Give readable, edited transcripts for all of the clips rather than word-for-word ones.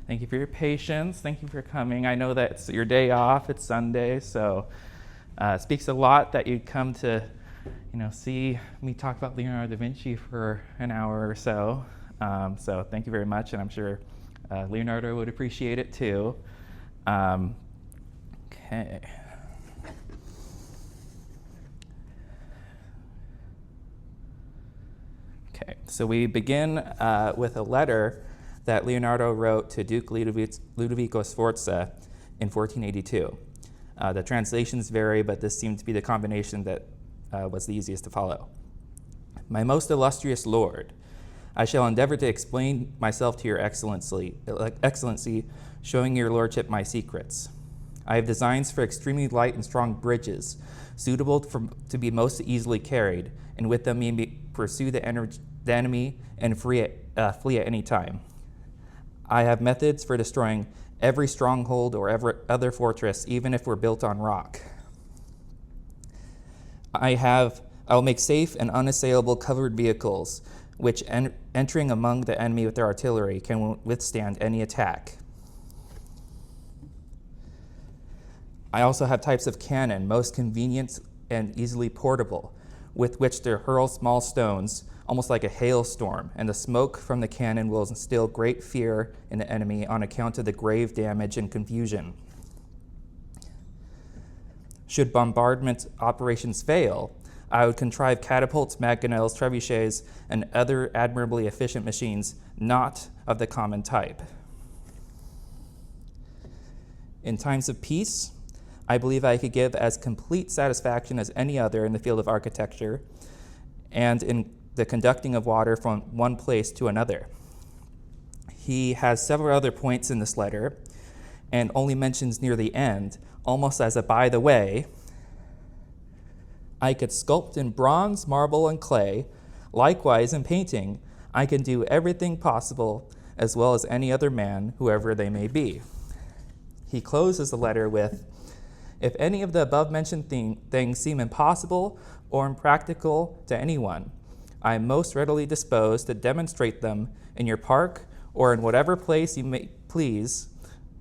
Thank you for your patience. Thank you for coming. I know that it's your day off. It's Sunday, so it speaks a lot that you'd come to, see me talk about Leonardo da Vinci for an hour or so. So thank you very much, and I'm sure Leonardo would appreciate it too. Okay. Okay, so we begin with a letter that Leonardo wrote to Duke Ludovico Sforza in 1482. The translations vary, but this seemed to be the combination that was the easiest to follow. My most illustrious lord, I shall endeavor to explain myself to your excellency, showing your lordship my secrets. I have designs for extremely light and strong bridges, suitable to be most easily carried, and with them may pursue the enemy and flee at any time. I have methods for destroying every stronghold or every other fortress, even if we're built on rock. I will make safe and unassailable covered vehicles, which entering among the enemy with their artillery can withstand any attack. I also have types of cannon, most convenient and easily portable, with which to hurl small stones, almost like a hailstorm, and the smoke from the cannon will instill great fear in the enemy on account of the grave damage and confusion. Should bombardment operations fail, I would contrive catapults, mangonels, trebuchets, and other admirably efficient machines not of the common type. In times of peace, I believe I could give as complete satisfaction as any other in the field of architecture and in the conducting of water from one place to another. He has several other points in this letter and only mentions near the end, almost as a by the way, I could sculpt in bronze, marble, and clay. Likewise, in painting, I can do everything possible as well as any other man, whoever they may be. He closes the letter with, if any of the above-mentioned things seem impossible or impractical to anyone, I am most readily disposed to demonstrate them in your park or in whatever place you may please,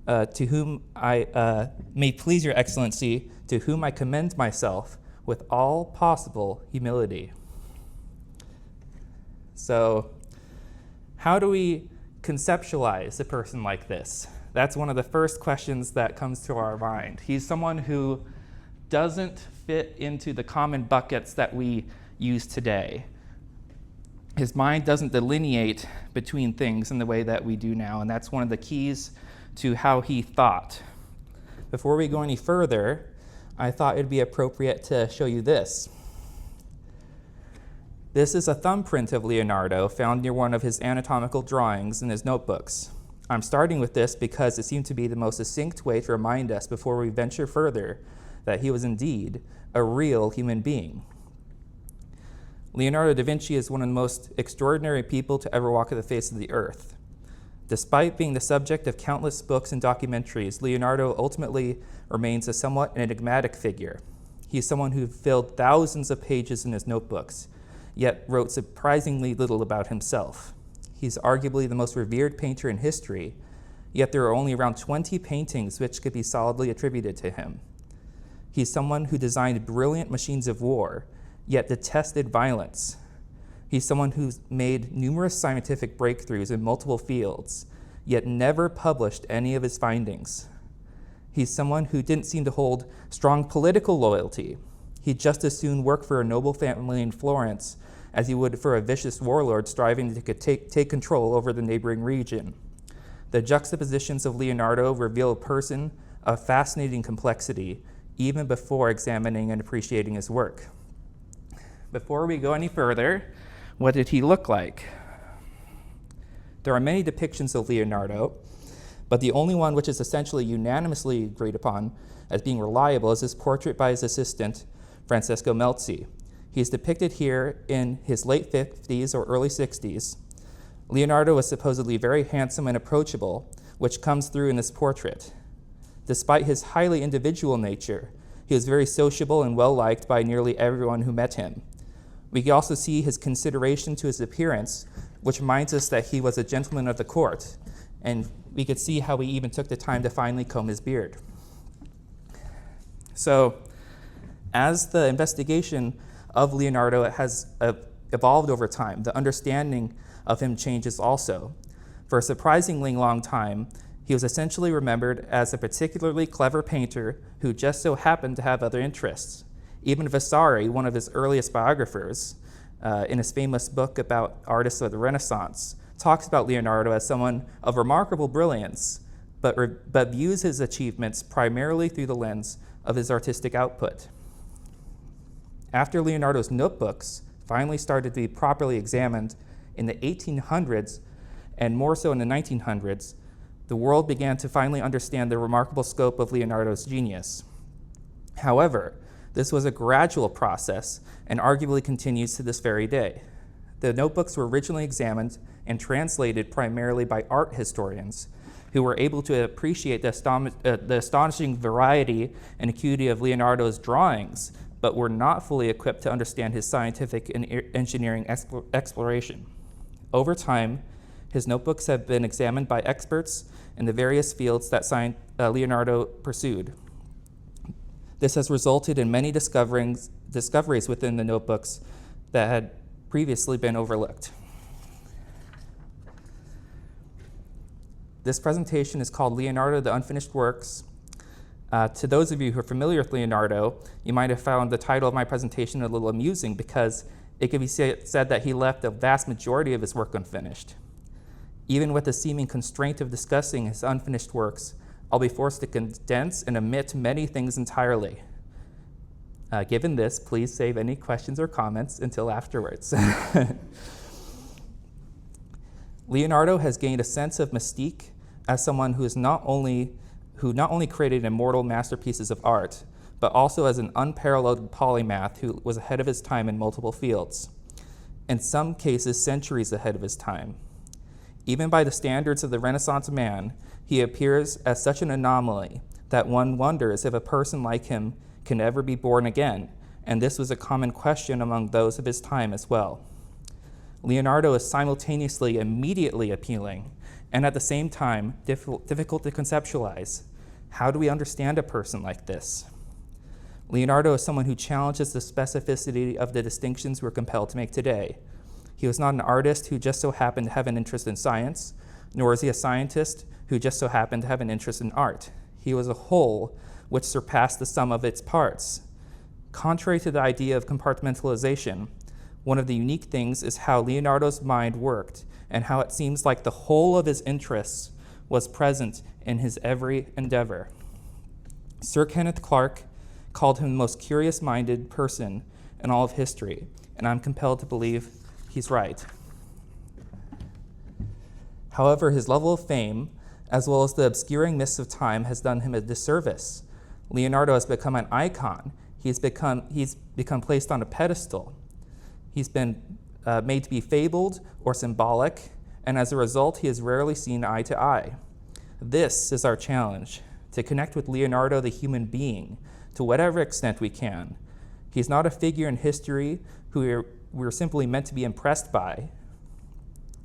to whom I may please your excellency, to whom I commend myself with all possible humility. So, how do we conceptualize a person like this? That's one of the first questions that comes to our mind. He's someone who doesn't fit into the common buckets that we use today. His mind doesn't delineate between things in the way that we do now, and that's one of the keys to how he thought. Before we go any further, I thought it'd be appropriate to show you this. This is a thumbprint of Leonardo found near one of his anatomical drawings in his notebooks. I'm starting with this because it seemed to be the most succinct way to remind us before we venture further that he was indeed a real human being. Leonardo da Vinci is one of the most extraordinary people to ever walk the face of the earth. Despite being the subject of countless books and documentaries, Leonardo ultimately remains a somewhat enigmatic figure. He's someone who filled thousands of pages in his notebooks, yet wrote surprisingly little about himself. He's arguably the most revered painter in history, yet there are only around 20 paintings which could be solidly attributed to him. He's someone who designed brilliant machines of war, yet detested violence. He's someone who's made numerous scientific breakthroughs in multiple fields, yet never published any of his findings. He's someone who didn't seem to hold strong political loyalty. He'd just as soon work for a noble family in Florence as he would for a vicious warlord striving to take control over the neighboring region. The juxtapositions of Leonardo reveal a person of fascinating complexity, even before examining and appreciating his work. Before we go any further, what did he look like? There are many depictions of Leonardo, but the only one which is essentially unanimously agreed upon as being reliable is his portrait by his assistant, Francesco Melzi. He is depicted here in his late 50s or early 60s. Leonardo was supposedly very handsome and approachable, which comes through in this portrait. Despite his highly individual nature, he was very sociable and well-liked by nearly everyone who met him. We can also see his consideration to his appearance, which reminds us that he was a gentleman of the court, And we could see how he even took the time to finally comb his beard. So as the investigation of Leonardo has evolved over time, the understanding of him changes also. For a surprisingly long time, he was essentially remembered as a particularly clever painter who just so happened to have other interests. Even Vasari, one of his earliest biographers, in his famous book about artists of the Renaissance, talks about Leonardo as someone of remarkable brilliance, but views his achievements primarily through the lens of his artistic output. After Leonardo's notebooks finally started to be properly examined in the 1800s, and more so in the 1900s, the world began to finally understand the remarkable scope of Leonardo's genius. However, this was a gradual process and arguably continues to this very day. The notebooks were originally examined and translated primarily by art historians who were able to appreciate the astonishing variety and acuity of Leonardo's drawings, but were not fully equipped to understand his scientific and engineering exploration. Over time, his notebooks have been examined by experts in the various fields that Leonardo pursued. This has resulted in many discoveries within the notebooks that had previously been overlooked. This presentation is called Leonardo, the Unfinished Works. To those of you who are familiar with Leonardo, you might have found the title of my presentation a little amusing because it could be said that he left a vast majority of his work unfinished. Even with the seeming constraint of discussing his unfinished works, I'll be forced to condense and omit many things entirely. Given this, please save any questions or comments until afterwards. Leonardo has gained a sense of mystique as someone who not only created immortal masterpieces of art, but also as an unparalleled polymath who was ahead of his time in multiple fields, in some cases centuries ahead of his time. Even by the standards of the Renaissance man, he appears as such an anomaly that one wonders if a person like him can ever be born again, and this was a common question among those of his time as well. Leonardo is simultaneously immediately appealing and at the same time difficult to conceptualize. How do we understand a person like this? Leonardo is someone who challenges the specificity of the distinctions we're compelled to make today. He was not an artist who just so happened to have an interest in science, nor is he a scientist who just so happened to have an interest in art. He was a whole which surpassed the sum of its parts. Contrary to the idea of compartmentalization, one of the unique things is how Leonardo's mind worked and how it seems like the whole of his interests was present in his every endeavor. Sir Kenneth Clark called him the most curious-minded person in all of history, and I'm compelled to believe he's right. However, his level of fame, as well as the obscuring mists of time, has done him a disservice. Leonardo has become an icon. He's become placed on a pedestal. He's been made to be fabled or symbolic, and as a result, he is rarely seen eye to eye. This is our challenge, to connect with Leonardo the human being to whatever extent we can. He's not a figure in history who we're simply meant to be impressed by.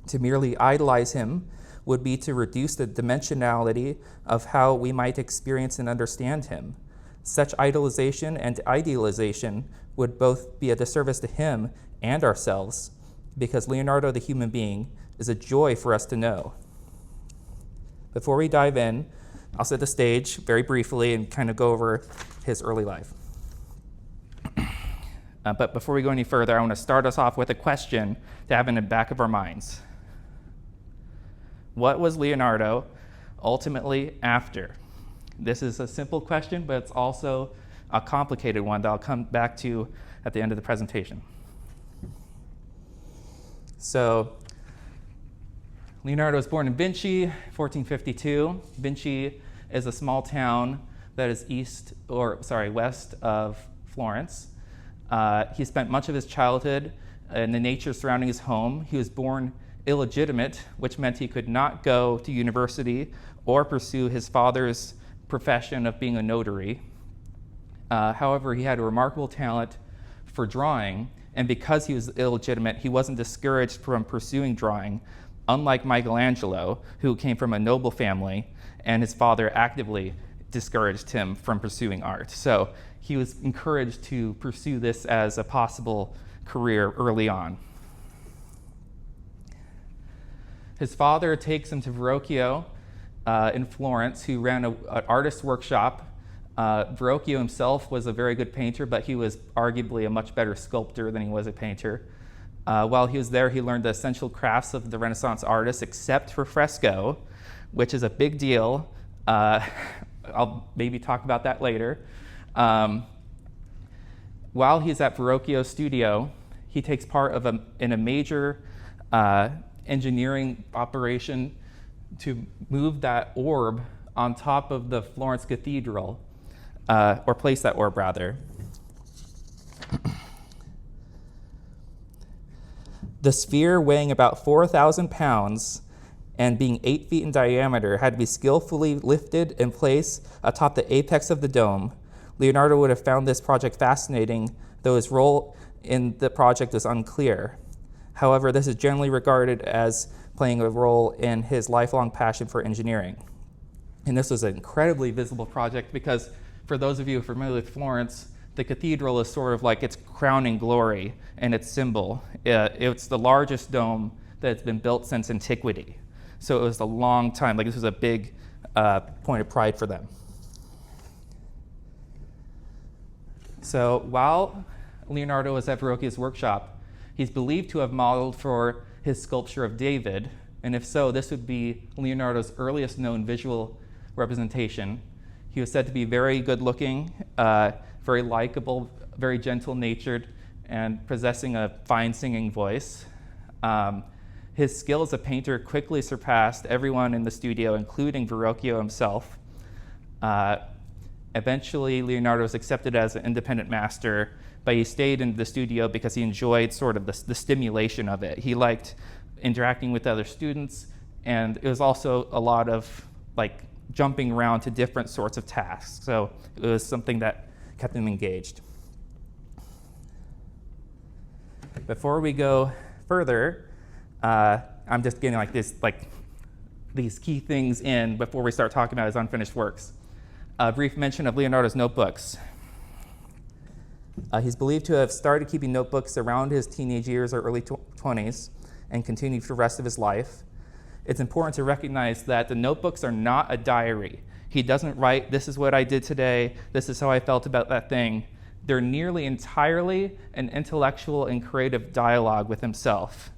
To merely idolize him would be to reduce the dimensionality of how we might experience and understand him. Such idolization and idealization would both be a disservice to him and ourselves, because Leonardo the human being is a joy for us to know. Before we dive in, I'll set the stage very briefly and kind of go over his early life. But before we go any further, I want to start us off with a question to have in the back of our minds. What was Leonardo ultimately after? This is a simple question, but it's also a complicated one that I'll come back to at the end of the presentation. So, Leonardo was born in Vinci, 1452. Vinci is a small town that is west of Florence. He spent much of his childhood in the nature surrounding his home. He was born illegitimate, which meant he could not go to university or pursue his father's profession of being a notary. However, he had a remarkable talent for drawing, and because he was illegitimate, he wasn't discouraged from pursuing drawing, unlike Michelangelo, who came from a noble family, and his father actively discouraged him from pursuing art. So he was encouraged to pursue this as a possible career early on. His father takes him to Verrocchio in Florence, who ran an artist workshop. Verrocchio himself was a very good painter, but he was arguably a much better sculptor than he was a painter. While he was there, he learned the essential crafts of the Renaissance artists, except for fresco, which is a big deal. I'll maybe talk about that later. While he's at Verrocchio's studio, he takes part in a major engineering operation to move that orb on top of the Florence Cathedral, or place that orb rather. The sphere, weighing about 4,000 pounds and being 8 feet in diameter, had to be skillfully lifted and placed atop the apex of the dome. Leonardo would have found this project fascinating, though his role in the project is unclear. However, this is generally regarded as playing a role in his lifelong passion for engineering. And this was an incredibly visible project because, for those of you familiar with Florence, the cathedral is sort of like its crowning glory and its symbol. It's the largest dome that's been built since antiquity. So it was a long time, like this was a big point of pride for them. So while Leonardo was at Verrocchio's workshop, he's believed to have modeled for his sculpture of David, and if so, this would be Leonardo's earliest known visual representation. He was said to be very good looking, very likable, very gentle-natured, and possessing a fine singing voice. His skill as a painter quickly surpassed everyone in the studio, including Verrocchio himself. Eventually, Leonardo was accepted as an independent master, but he stayed in the studio because he enjoyed sort of the stimulation of it. He liked interacting with other students, and it was also a lot of like jumping around to different sorts of tasks. So it was something that kept him engaged. Before we go further, I'm just getting these key things in before we start talking about his unfinished works. A brief mention of Leonardo's notebooks. He's believed to have started keeping notebooks around his teenage years or early 20s and continued for the rest of his life. It's important to recognize that the notebooks are not a diary. He doesn't write, this is what I did today, this is how I felt about that thing. They're nearly entirely an intellectual and creative dialogue with himself.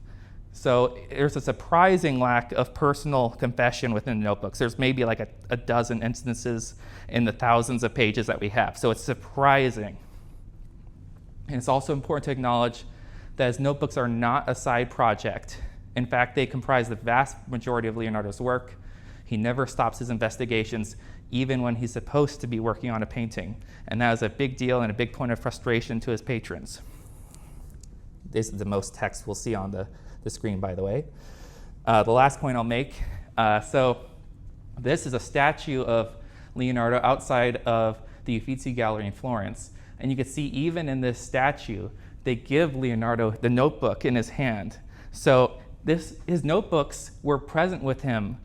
So there's a surprising lack of personal confession within the notebooks. There's maybe like a dozen instances in the thousands of pages that we have. So it's surprising. And it's also important to acknowledge that his notebooks are not a side project. In fact, they comprise the vast majority of Leonardo's work. He never stops his investigations, even when he's supposed to be working on a painting. And that is a big deal and a big point of frustration to his patrons. This is the most text we'll see on the screen, by the way. The last point I'll make, so this is a statue of Leonardo outside of the Uffizi Gallery in Florence. And you can see even in this statue, they give Leonardo the notebook in his hand. So his notebooks were present with him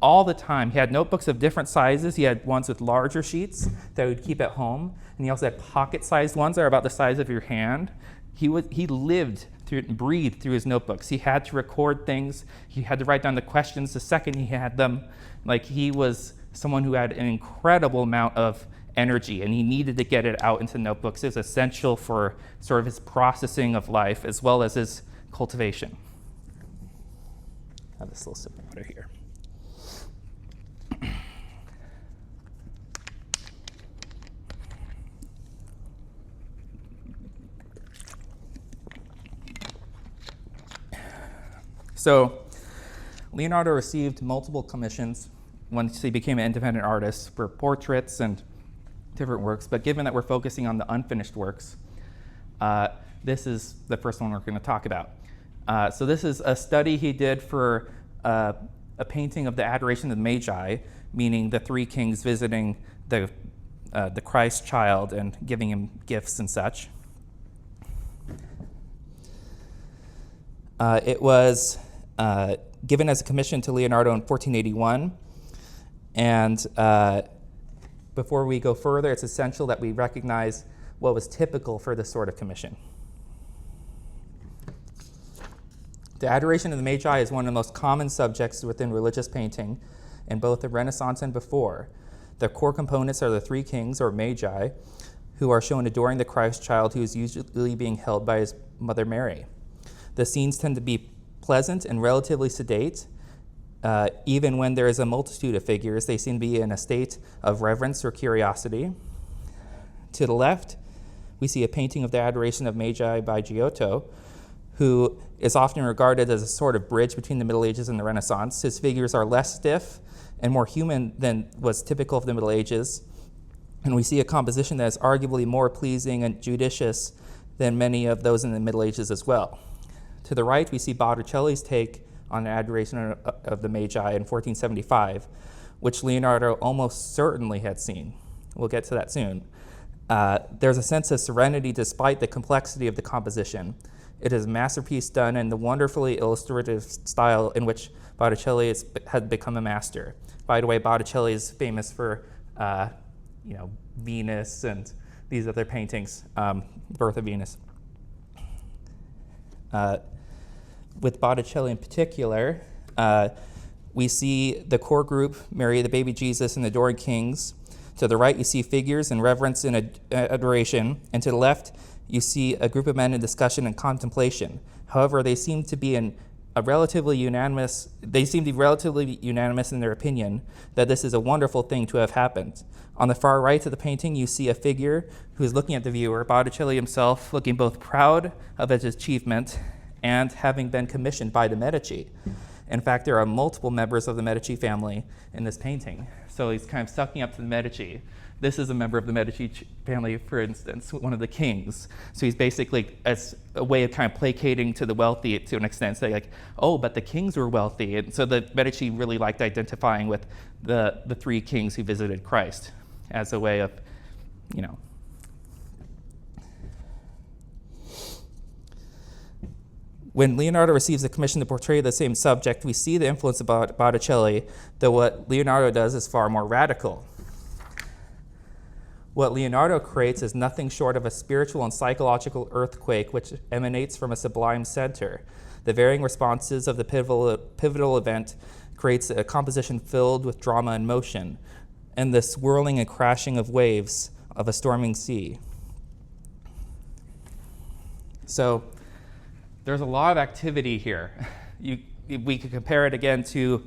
all the time. He had notebooks of different sizes. He had ones with larger sheets that he would keep at home. And he also had pocket-sized ones that are about the size of your hand. He lived through and breathed through his notebooks. He had to record things. He had to write down the questions the second he had them. Like, he was someone who had an incredible amount of energy, and he needed to get it out into notebooks. It was essential for sort of his processing of life as well as his cultivation. I have this little sip of water here. So Leonardo received multiple commissions once he became an independent artist for portraits and different works, but given that we're focusing on the unfinished works, this is the first one we're going to talk about. So this is a study he did for a painting of the Adoration of the Magi, meaning the three kings visiting the Christ child and giving him gifts and such. It was given as a commission to Leonardo in 1481. And before we go further, it's essential that we recognize what was typical for this sort of commission. The Adoration of the Magi is one of the most common subjects within religious painting in both the Renaissance and before. The core components are the three kings, or Magi, who are shown adoring the Christ child who is usually being held by his mother Mary. The scenes tend to be pleasant and relatively sedate. Even when there is a multitude of figures, they seem to be in a state of reverence or curiosity. To the left, we see a painting of the Adoration of Magi by Giotto, who is often regarded as a sort of bridge between the Middle Ages and the Renaissance. His figures are less stiff and more human than was typical of the Middle Ages, and we see a composition that is arguably more pleasing and judicious than many of those in the Middle Ages as well. To the right, we see Botticelli's take on the Adoration of the Magi in 1475, which Leonardo almost certainly had seen. We'll get to that soon. There's a sense of serenity despite the complexity of the composition. It is a masterpiece done in the wonderfully illustrative style in which Botticelli had become a master. By the way, Botticelli is famous for, Venus and these other paintings, Birth of Venus. With Botticelli in particular, we see the core group, Mary, the baby Jesus, and the adoring kings. To the right, you see figures in reverence and adoration, and to the left, you see a group of men in discussion and contemplation. However, they seem to be relatively unanimous in their opinion that this is a wonderful thing to have happened. On the far right of the painting, you see a figure who is looking at the viewer, Botticelli himself, looking both proud of his achievement and having been commissioned by the Medici. In fact, there are multiple members of the Medici family in this painting. So he's kind of sucking up to the Medici. This is a member of the Medici family, for instance, one of the kings. So he's basically, as a way of kind of placating to the wealthy to an extent, saying like, oh, but the kings were wealthy. And so the Medici really liked identifying with the three kings who visited Christ as a way of, When Leonardo receives a commission to portray the same subject, we see the influence of Botticelli, though what Leonardo does is far more radical. What Leonardo creates is nothing short of a spiritual and psychological earthquake which emanates from a sublime center. The varying responses of the pivotal event creates a composition filled with drama and motion, and the swirling and crashing of waves of a storming sea. So there's a lot of activity here. We could compare it again to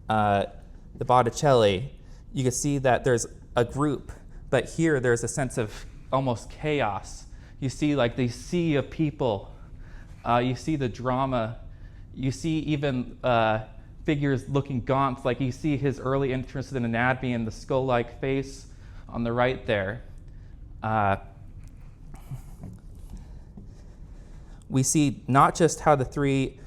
the Botticelli. You can see that there's a group, but here there's a sense of almost chaos. You see like the sea of people. You see the drama. You see even figures looking gaunt, like you see his early interest in anatomy and the skull-like face on the right there. We see not just how the three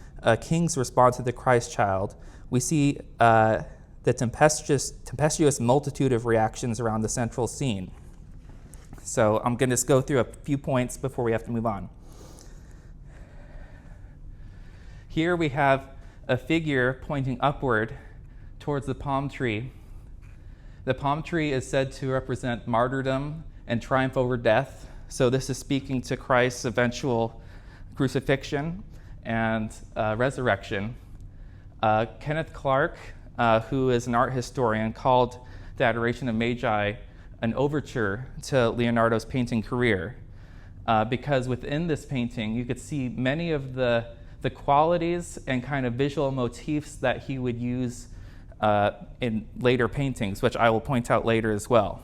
kings respond to the Christ child, we see the tempestuous multitude of reactions around the central scene. So I'm going to just go through a few points before we have to move on. Here we have a figure pointing upward towards the palm tree. The palm tree is said to represent martyrdom and triumph over death. So this is speaking to Christ's eventual crucifixion and resurrection. Kenneth Clark, who is an art historian, called the Adoration of Magi an overture to Leonardo's painting career, because within this painting you could see many of the qualities and kind of visual motifs that he would use in later paintings, which I will point out later as well.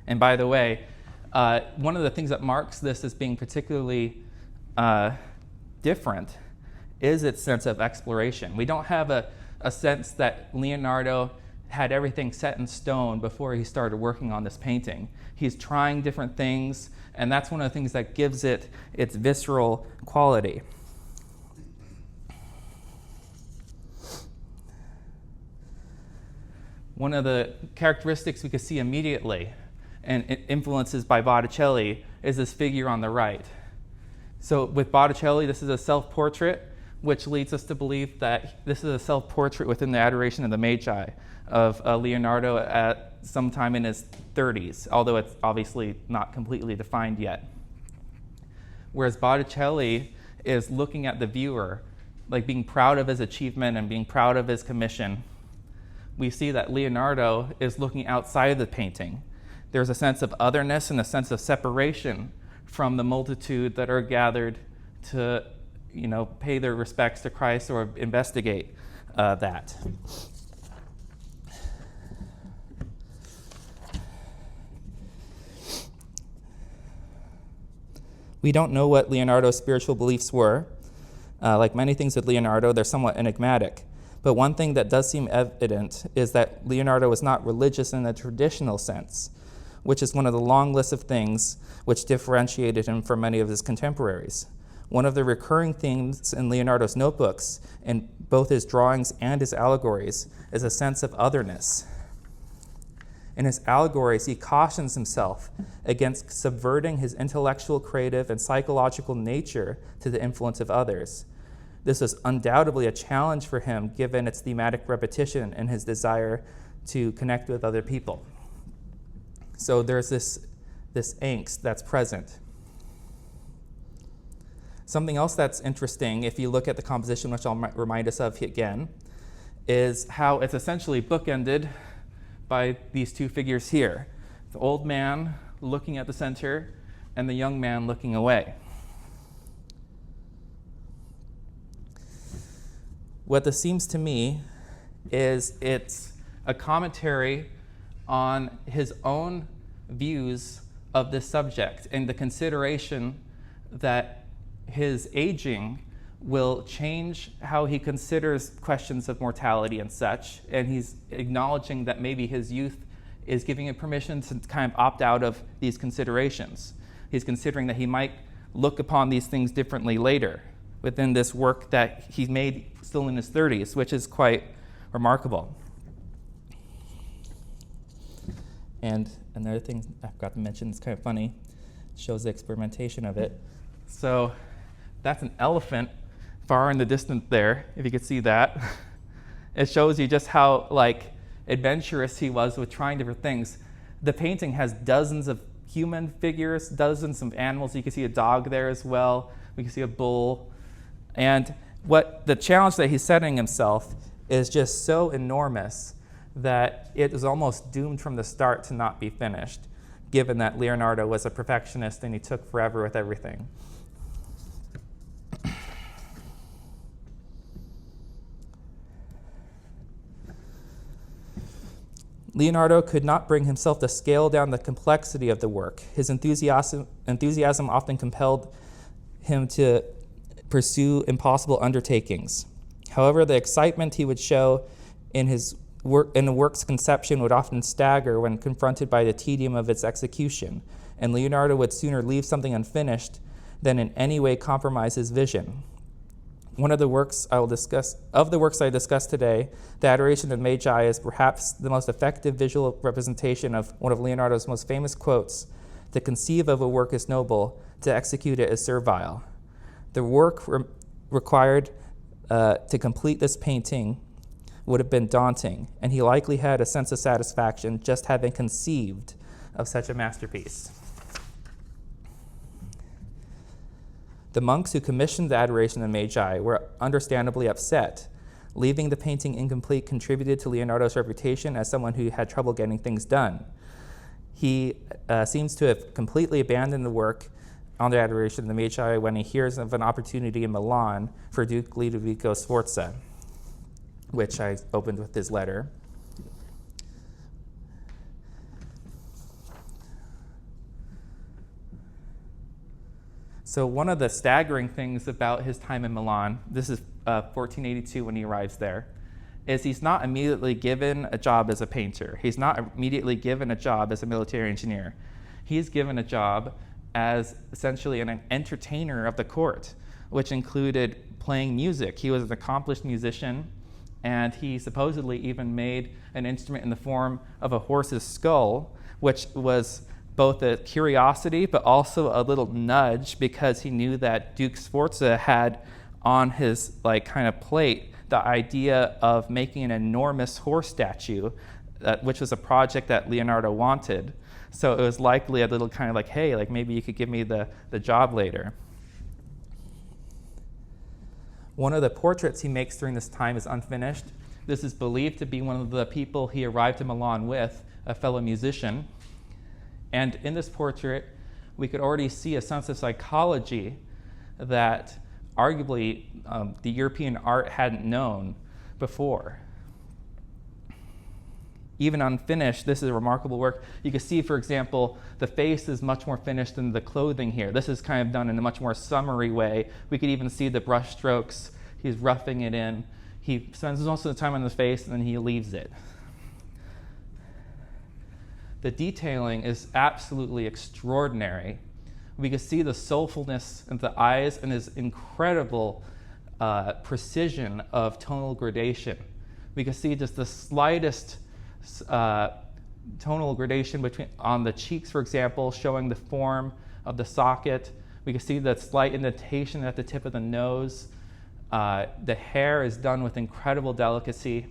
And by the way, one of the things that marks this as being particularly different is its sense of exploration. We don't have a sense that Leonardo had everything set in stone before he started working on this painting. He's trying different things, and that's one of the things that gives it its visceral quality. One of the characteristics we could see immediately, and influences by Botticelli, is this figure on the right. So with Botticelli, this is a self-portrait which leads us to believe that this is a self-portrait within the Adoration of the Magi of Leonardo at some time in his 30s, although it's obviously not completely defined yet. Whereas Botticelli is looking at the viewer, like being proud of his achievement and being proud of his commission. We see that Leonardo is looking outside of the painting. There's a sense of otherness and a sense of separation from the multitude that are gathered to, pay their respects to Christ or investigate that. We don't know what Leonardo's spiritual beliefs were. Like many things with Leonardo, they're somewhat enigmatic. But one thing that does seem evident is that Leonardo was not religious in the traditional sense, which is one of the long lists of things which differentiated him from many of his contemporaries. One of the recurring themes in Leonardo's notebooks, in both his drawings and his allegories, is a sense of otherness. In his allegories, he cautions himself against subverting his intellectual, creative, and psychological nature to the influence of others. This was undoubtedly a challenge for him, given its thematic repetition and his desire to connect with other people. So there's this angst that's present. Something else that's interesting, if you look at the composition, which I'll remind us of again, is how it's essentially bookended by these two figures here. The old man looking at the center and the young man looking away. What this seems to me is it's a commentary on his own views of this subject and the consideration that his aging will change how he considers questions of mortality and such, and he's acknowledging that maybe his youth is giving him permission to kind of opt out of these considerations. He's considering that he might look upon these things differently later within this work that he made still in his 30s, which is quite remarkable. And another thing I forgot to mention, it's kind of funny, shows the experimentation of it. So that's an elephant far in the distance there, if you could see that. It shows you just how adventurous he was with trying different things. The painting has dozens of human figures, dozens of animals. You can see a dog there as well. We can see a bull. And what the challenge that he's setting himself is just so enormous that it is almost doomed from the start to not be finished, given that Leonardo was a perfectionist and he took forever with everything. Leonardo could not bring himself to scale down the complexity of the work. His enthusiasm often compelled him to pursue impossible undertakings. However, the excitement he would show in the work's conception would often stagger when confronted by the tedium of its execution, and Leonardo would sooner leave something unfinished than in any way compromise his vision. One of the works I discuss today, the Adoration of the Magi, is perhaps the most effective visual representation of one of Leonardo's most famous quotes: "To conceive of a work is noble, to execute it is servile." The work required to complete this painting would have been daunting, and he likely had a sense of satisfaction just having conceived of such a masterpiece. The monks who commissioned the Adoration of the Magi were understandably upset. Leaving the painting incomplete contributed to Leonardo's reputation as someone who had trouble getting things done. He seems to have completely abandoned the work on the Adoration of the Magi when he hears of an opportunity in Milan for Duke Ludovico Sforza, which I opened with his letter. So one of the staggering things about his time in Milan, this is 1482 when he arrives there, is he's not immediately given a job as a painter. He's not immediately given a job as a military engineer. He's given a job as essentially an entertainer of the court, which included playing music. He was an accomplished musician, and he supposedly even made an instrument in the form of a horse's skull, which was both a curiosity but also a little nudge, because he knew that Duke Sforza had on his kind of plate the idea of making an enormous horse statue, which was a project that Leonardo wanted. So it was likely a little kind of like, hey, maybe you could give me the job later. One of the portraits he makes during this time is unfinished. This is believed to be one of the people he arrived to Milan with, a fellow musician. And in this portrait, we could already see a sense of psychology that arguably the European art hadn't known before. Even unfinished, this is a remarkable work. You can see, for example, the face is much more finished than the clothing here. This is kind of done in a much more summery way. We could even see the brush strokes. He's roughing it in. He spends most of the time on the face, and then he leaves it. The detailing is absolutely extraordinary. We can see the soulfulness in the eyes and his incredible precision of tonal gradation. We can see just the slightest tonal gradation on the cheeks, for example, showing the form of the socket. We can see that slight indentation at the tip of the nose. The hair is done with incredible delicacy.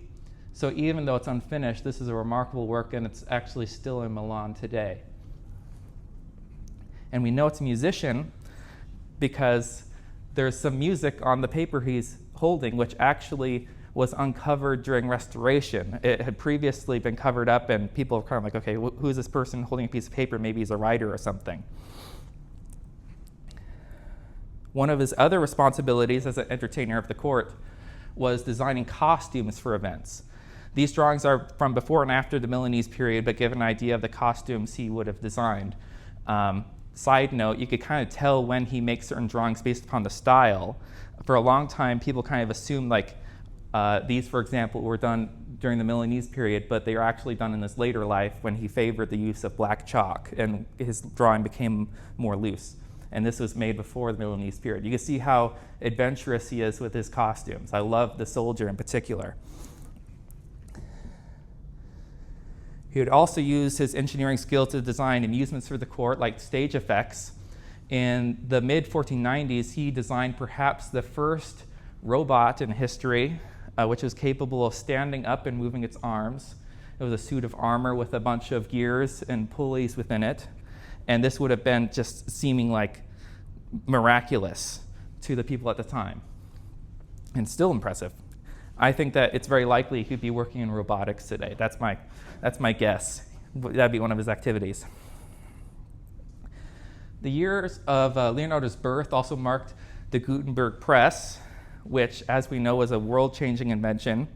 So even though it's unfinished, this is a remarkable work, and it's actually still in Milan today. And we know it's a musician because there's some music on the paper he's holding, which actually was uncovered during restoration. It had previously been covered up, and people are kind of like, okay, who's this person holding a piece of paper? Maybe he's a writer or something. One of his other responsibilities as an entertainer of the court was designing costumes for events. These drawings are from before and after the Milanese period, but give an idea of the costumes he would have designed. Side note, you could kind of tell when he makes certain drawings based upon the style. For a long time, people kind of assumed these, for example, were done during the Milanese period, but they are actually done in his later life when he favored the use of black chalk and his drawing became more loose. And this was made before the Milanese period. You can see how adventurous he is with his costumes. I love the soldier in particular. He would also use his engineering skill to design amusements for the court, like stage effects. In the mid-1490s, he designed perhaps the first robot in history, which was capable of standing up and moving its arms. It was a suit of armor with a bunch of gears and pulleys within it. And this would have been just seeming like miraculous to the people at the time, and still impressive. I think that it's very likely he'd be working in robotics today. That's my guess. That'd be one of his activities. The years of Leonardo's birth also marked the Gutenberg press, which, as we know, was a world-changing invention.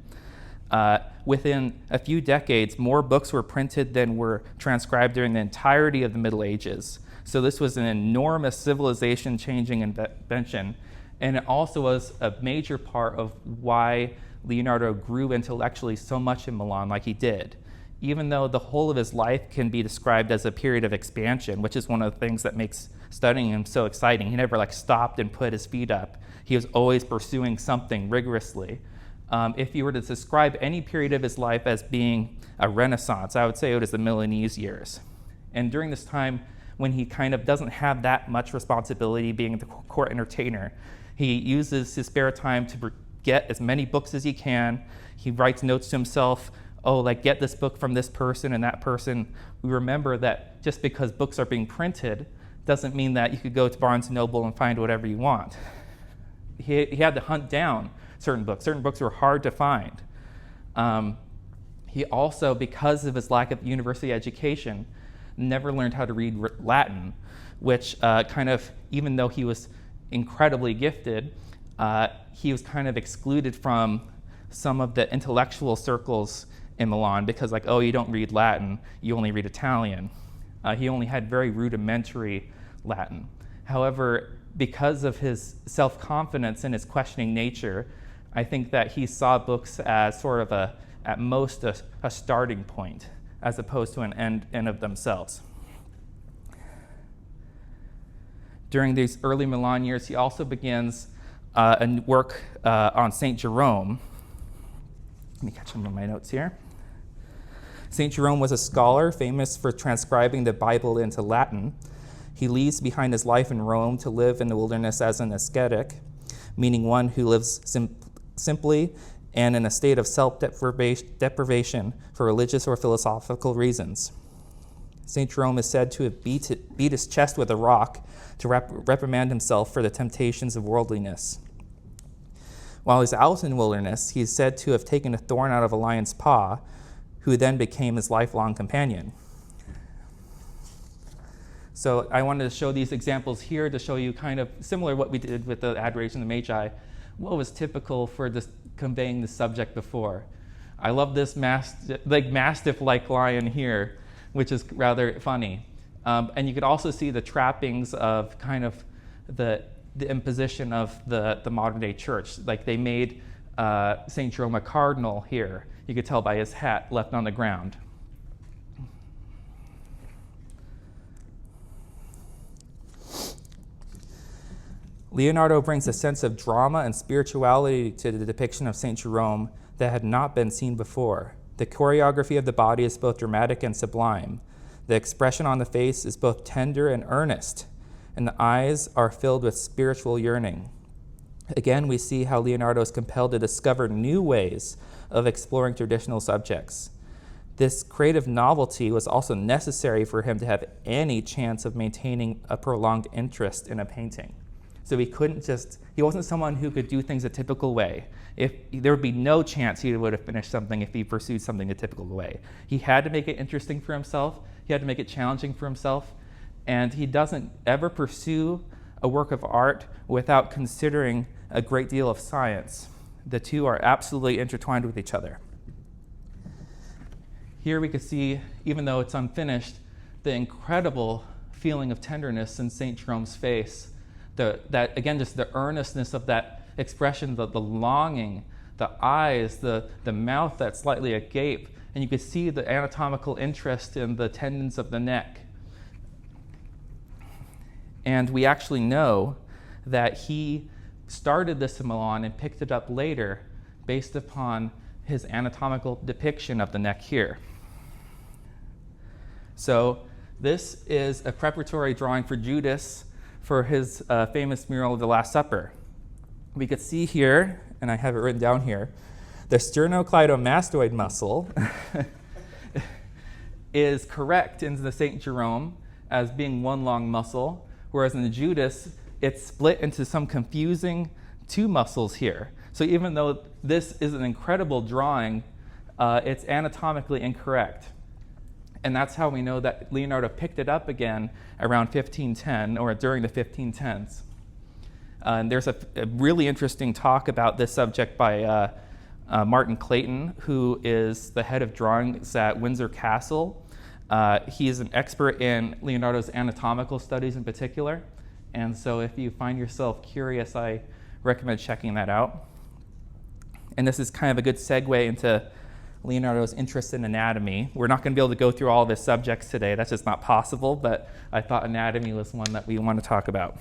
Within a few decades, more books were printed than were transcribed during the entirety of the Middle Ages. So this was an enormous civilization-changing invention, and it also was a major part of why Leonardo grew intellectually so much in Milan like he did. Even though the whole of his life can be described as a period of expansion, which is one of the things that makes studying him so exciting. He never stopped and put his feet up. He was always pursuing something rigorously. If you were to describe any period of his life as being a renaissance, I would say it was the Milanese years. And during this time, when he kind of doesn't have that much responsibility being the court entertainer, he uses his spare time to get as many books as he can. He writes notes to himself, get this book from this person and that person. We remember that just because books are being printed doesn't mean that you could go to Barnes & Noble and find whatever you want. He had to hunt down certain books. Certain books were hard to find. He also, because of his lack of university education, never learned how to read Latin, which even though he was incredibly gifted, he was kind of excluded from some of the intellectual circles in Milan because you don't read Latin, you only read Italian. He only had very rudimentary Latin. However, because of his self-confidence and his questioning nature, I think that he saw books as sort of at most a starting point, as opposed to an end of themselves. During these early Milan years, he also begins a work on St. Jerome. Let me catch some of my notes here. St. Jerome was a scholar famous for transcribing the Bible into Latin. He leaves behind his life in Rome to live in the wilderness as an ascetic. meaning one who lives simply and in a state of self-deprivation for religious or philosophical reasons. St. Jerome is said to have beat his chest with a rock to reprimand himself for the temptations of worldliness. While he's out in the wilderness, he is said to have taken a thorn out of a lion's paw, who then became his lifelong companion. So I wanted to show these examples here to show you kind of similar what we did with the Adoration of the Magi, what was typical for this conveying the subject before. I love this mastiff-like lion here, which is rather funny. And you could also see the trappings of kind of the imposition of the modern day church. Like they made St. Jerome a cardinal here. You could tell by his hat left on the ground. Leonardo brings a sense of drama and spirituality to the depiction of St. Jerome that had not been seen before. The choreography of the body is both dramatic and sublime. The expression on the face is both tender and earnest, and the eyes are filled with spiritual yearning. Again, we see how Leonardo is compelled to discover new ways of exploring traditional subjects. This creative novelty was also necessary for him to have any chance of maintaining a prolonged interest in a painting. So he wasn't someone who could do things a typical way. There would be no chance he would have finished something if he pursued something a typical way. He had to make it interesting for himself. He had to make it challenging for himself. And he doesn't ever pursue a work of art without considering a great deal of science. The two are absolutely intertwined with each other. Here we could see, even though it's unfinished, the incredible feeling of tenderness in St. Jerome's face. Again, just the earnestness of that expression, the longing, the eyes, the mouth that's slightly agape, and you could see the anatomical interest in the tendons of the neck. And we actually know that he started this in Milan and picked it up later based upon his anatomical depiction of the neck here. So this is a preparatory drawing for Judas for his famous mural of the Last Supper. We could see here, and I have it written down here, the sternocleidomastoid muscle is correct in the St. Jerome as being one long muscle, whereas in the Judas, it's split into some confusing two muscles here. So even though this is an incredible drawing, it's anatomically incorrect. And that's how we know that Leonardo picked it up again around 1510 or during the 1510s. And there's a really interesting talk about this subject by Martin Clayton, who is the head of drawings at Windsor Castle. He is an expert in Leonardo's anatomical studies in particular. And so if you find yourself curious, I recommend checking that out. And this is kind of a good segue into Leonardo's interest in anatomy. We're not going to be able to go through all of his subjects today. That's just not possible, but I thought anatomy was one that we want to talk about.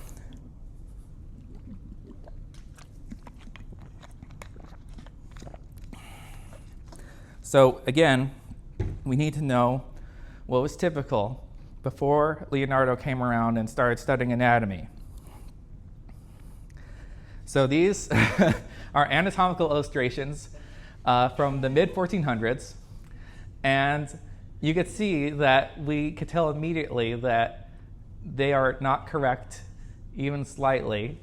So again, we need to know what was typical before Leonardo came around and started studying anatomy. So these are anatomical illustrations from the mid-1400s, and you could see that we could tell immediately that they are not correct even slightly.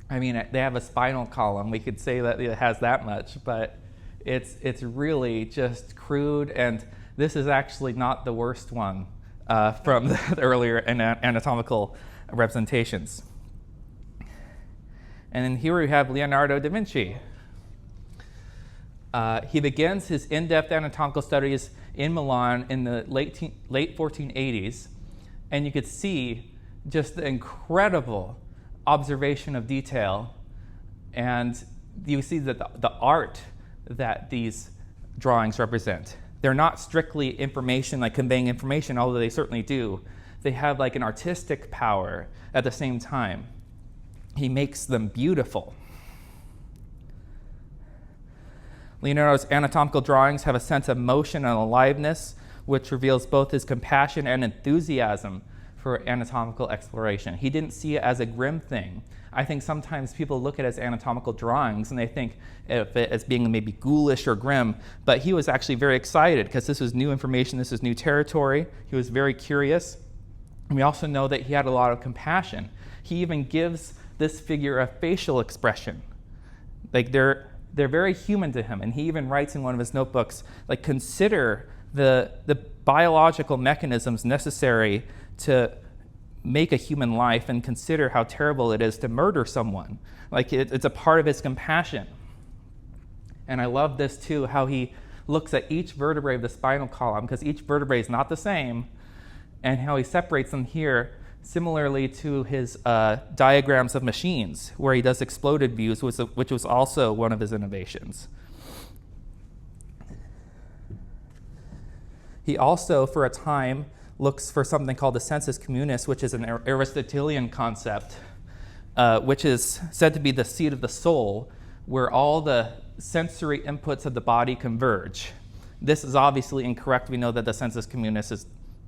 I mean, they have a spinal column. We could say that it has that much, but it's really just crude, and this is actually not the worst one from the earlier anatomical representations. And then here we have Leonardo da Vinci. He begins his in-depth anatomical studies in Milan in the late 1480s, and you could see just the incredible observation of detail, and you see that the art that these drawings represent. They're not strictly information, like conveying information, although they certainly do. They have like an artistic power at the same time. He makes them beautiful. Leonardo's anatomical drawings have a sense of motion and aliveness, which reveals both his compassion and enthusiasm for anatomical exploration. He didn't see it as a grim thing. I think sometimes people look at it as anatomical drawings and they think of it as being maybe ghoulish or grim, but he was actually very excited because this was new information, this was new territory. He was very curious. And we also know that he had a lot of compassion. He even gives this figure a facial expression. Like they're very human to him, and he even writes in one of his notebooks, like, consider the biological mechanisms necessary to make a human life, and consider how terrible it is to murder someone. Like it's a part of his compassion. And I love this too, how he looks at each vertebrae of the spinal column, because each vertebrae is not the same, and how he separates them here, similarly to his diagrams of machines, where he does exploded views, which was also one of his innovations. He also, for a time, looks for something called the sensus communis, which is an Aristotelian concept, which is said to be the seat of the soul, where all the sensory inputs of the body converge. This is obviously incorrect. We know that the sensus communis is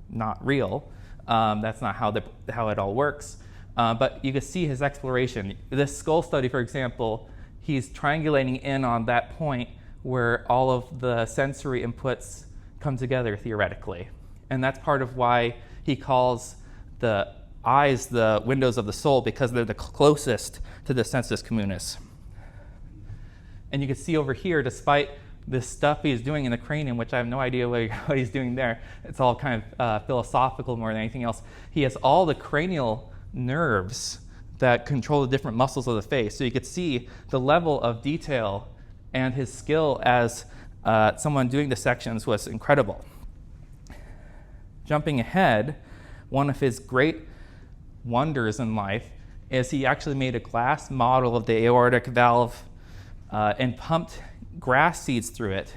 not real. That's not how it all works. But you can see his exploration. This skull study, for example, he's triangulating in on that point where all of the sensory inputs come together theoretically. And that's part of why he calls the eyes the windows of the soul, because they're the closest to the sensus communis. And you can see over here, despite this stuff he's doing in the cranium, which I have no idea what he's doing there, it's all kind of philosophical more than anything else, he has all the cranial nerves that control the different muscles of the face. So you could see the level of detail, and his skill as someone doing dissections was incredible. Jumping ahead, one of his great wonders in life is he actually made a glass model of the aortic valve and pumped grass seeds through it,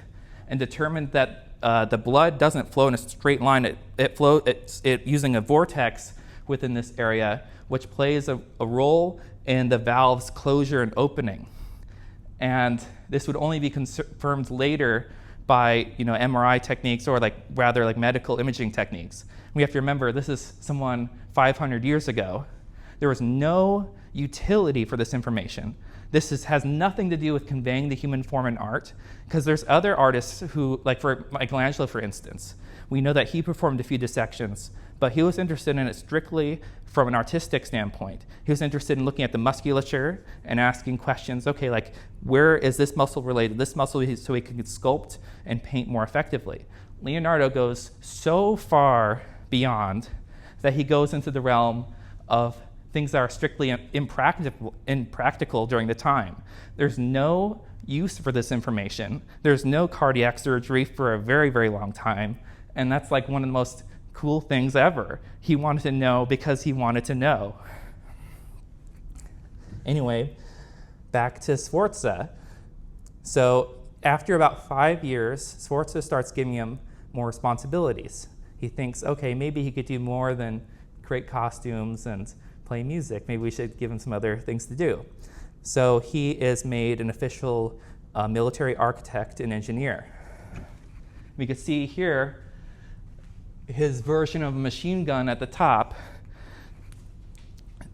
and determined that the blood doesn't flow in a straight line. It's using a vortex within this area, which plays a role in the valve's closure and opening. And this would only be confirmed later by MRI techniques, or rather medical imaging techniques. We have to remember, this is someone 500 years ago. There was no utility for this information. This has nothing to do with conveying the human form in art, because there's other artists who, like for Michelangelo, for instance, we know that he performed a few dissections, but he was interested in it strictly from an artistic standpoint. He was interested in looking at the musculature and asking questions, okay, like, where is this muscle related to this muscle, so he could sculpt and paint more effectively. Leonardo goes so far beyond that he goes into the realm of things that are strictly impractical during the time. There's no use for this information. There's no cardiac surgery for a very, very long time, and that's like one of the most cool things ever. He wanted to know because he wanted to know. Anyway, back to Sforza. So after about 5 years, Sforza starts giving him more responsibilities. He thinks, okay, maybe he could do more than create costumes and play music. Maybe we should give him some other things to do. So he is made an official military architect and engineer. We can see here his version of a machine gun at the top.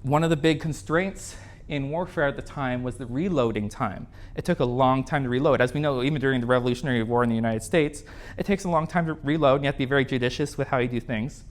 One of the big constraints in warfare at the time was the reloading time. It took a long time to reload. As we know, even during the Revolutionary War in the United States, it takes a long time to reload, and you have to be very judicious with how you do things.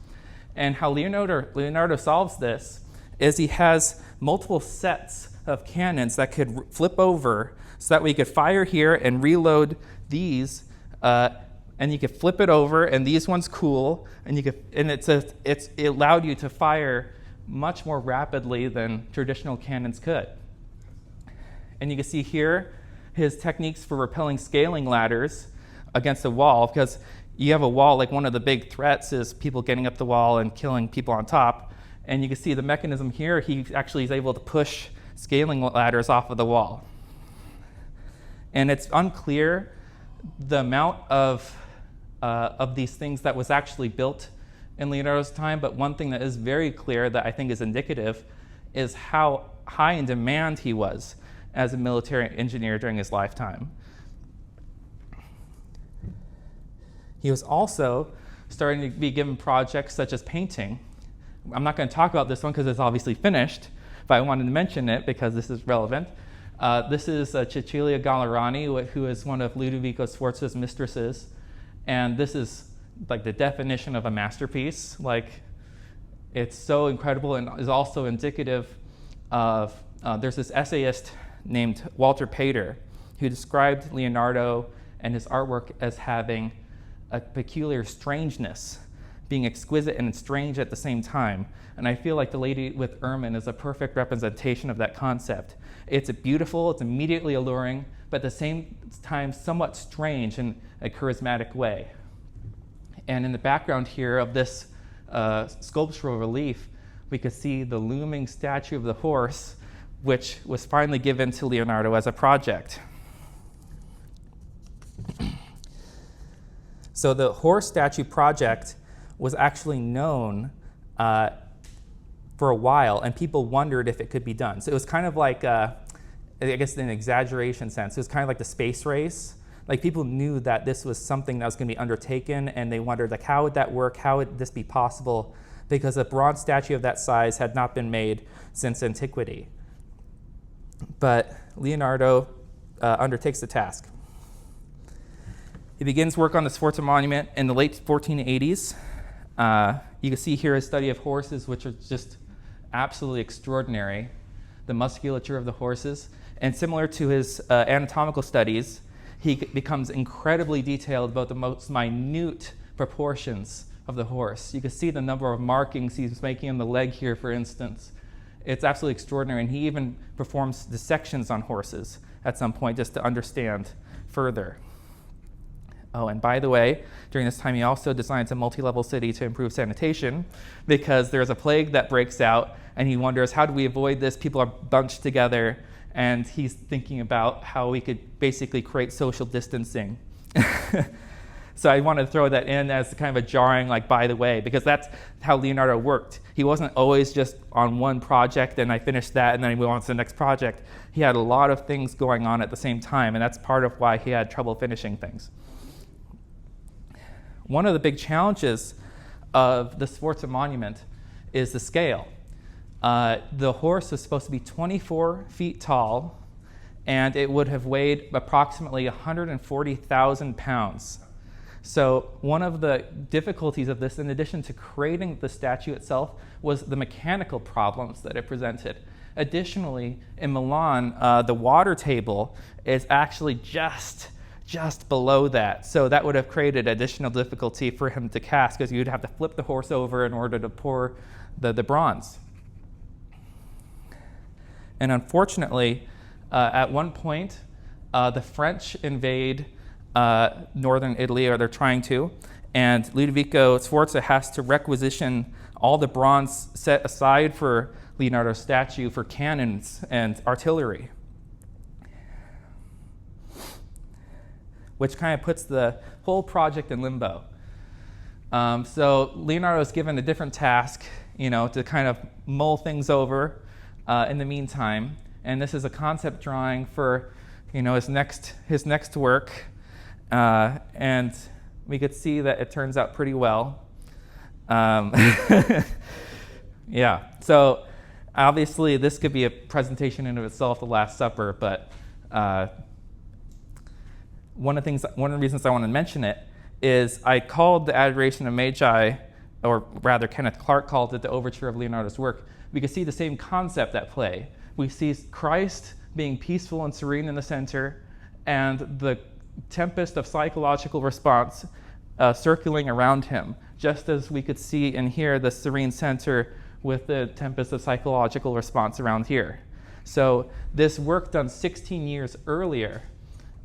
And how Leonardo solves this is he has multiple sets of cannons that could flip over, so that way you could fire here and reload these, and you could flip it over, and these ones cool, and it allowed you to fire much more rapidly than traditional cannons could. And you can see here his techniques for repelling scaling ladders against a wall, because you have a wall, like one of the big threats is people getting up the wall and killing people on top. And you can see the mechanism here, he actually is able to push scaling ladders off of the wall. And it's unclear the amount of these things that was actually built in Leonardo's time, but one thing that is very clear that I think is indicative is how high in demand he was as a military engineer during his lifetime. He was also starting to be given projects such as painting, I'm not going to talk about this one because it's obviously finished, but I wanted to mention it because this is relevant. This is Cecilia Gallerani, who is one of Ludovico Sforza's mistresses, and this is like the definition of a masterpiece. Like, it's so incredible and is also indicative of, there's this essayist named Walter Pater who described Leonardo and his artwork as having a peculiar strangeness, being exquisite and strange at the same time. And I feel like The Lady with Ermine is a perfect representation of that concept. It's beautiful, it's immediately alluring, but at the same time somewhat strange in a charismatic way. And in the background here of this sculptural relief, we could see the looming statue of the horse, which was finally given to Leonardo as a project. So the horse statue project was actually known for a while, and people wondered if it could be done. So it was kind of like, I guess in an exaggeration sense, it was kind of like the space race. Like, people knew that this was something that was going to be undertaken, and they wondered, like, how would that work? How would this be possible? Because a bronze statue of that size had not been made since antiquity. But Leonardo undertakes the task. He begins work on the Sforza monument in the late 1480s. You can see here his study of horses, which are just absolutely extraordinary, the musculature of the horses. And similar to his anatomical studies, he becomes incredibly detailed about the most minute proportions of the horse. You can see the number of markings he's making on the leg here, for instance. It's absolutely extraordinary, and he even performs dissections on horses at some point just to understand further. Oh, and by the way, during this time he also designs a multi-level city to improve sanitation, because there's a plague that breaks out, and he wonders, how do we avoid this? People are bunched together, and he's thinking about how we could basically create social distancing. So I wanted to throw that in as kind of a jarring, like, by the way, because that's how Leonardo worked. He wasn't always just on one project and I finished that and then he moved on to the next project. He had a lot of things going on at the same time, and that's part of why he had trouble finishing things. One of the big challenges of the Sforza monument is the scale. The horse was supposed to be 24 feet tall, and it would have weighed approximately 140,000 pounds. So one of the difficulties of this, in addition to creating the statue itself, was the mechanical problems that it presented. Additionally, in Milan, the water table is actually just below that. So that would have created additional difficulty for him to cast, because you'd have to flip the horse over in order to pour the bronze. And unfortunately, at one point, the French invade northern Italy, or they're trying to, and Ludovico Sforza has to requisition all the bronze set aside for Leonardo's statue for cannons and artillery, which kind of puts the whole project in limbo. So Leonardo is given a different task, to kind of mull things over in the meantime, and this is a concept drawing for, his next work. And we could see that it turns out pretty well. Yeah, so obviously this could be a presentation in of itself, the Last Supper, but one of the reasons I want to mention it is I called the Adoration of Magi, or rather Kenneth Clark called it the overture of Leonardo's work. We could see the same concept at play. We see Christ being peaceful and serene in the center, and the tempest of psychological response circling around him, just as we could see and hear the serene center with the tempest of psychological response around here. So this work done 16 years earlier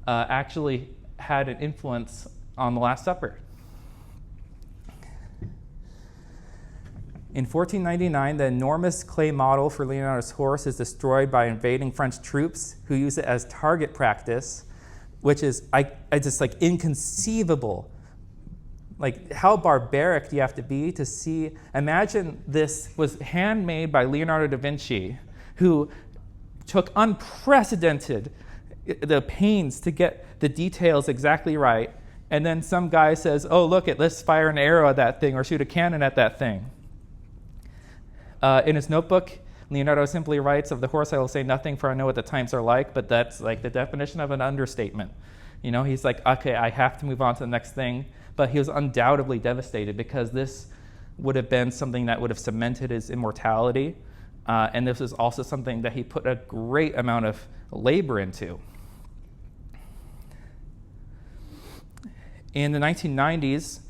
actually had an influence on the Last Supper. In 1499, the enormous clay model for Leonardo's horse is destroyed by invading French troops who use it as target practice, which is just like inconceivable. Like, how barbaric do you have to be to see? Imagine this was handmade by Leonardo da Vinci, who took unprecedented the pains to get the details exactly right, and then some guy says, "Oh, look, let's fire an arrow at that thing or shoot a cannon at that thing." In his notebook, Leonardo simply writes, "Of the horse I will say nothing, for I know what the times are like," but that's like the definition of an understatement. He's like, okay, I have to move on to the next thing, but he was undoubtedly devastated because this would have been something that would have cemented his immortality, and this is also something that he put a great amount of labor into. In the 1990s,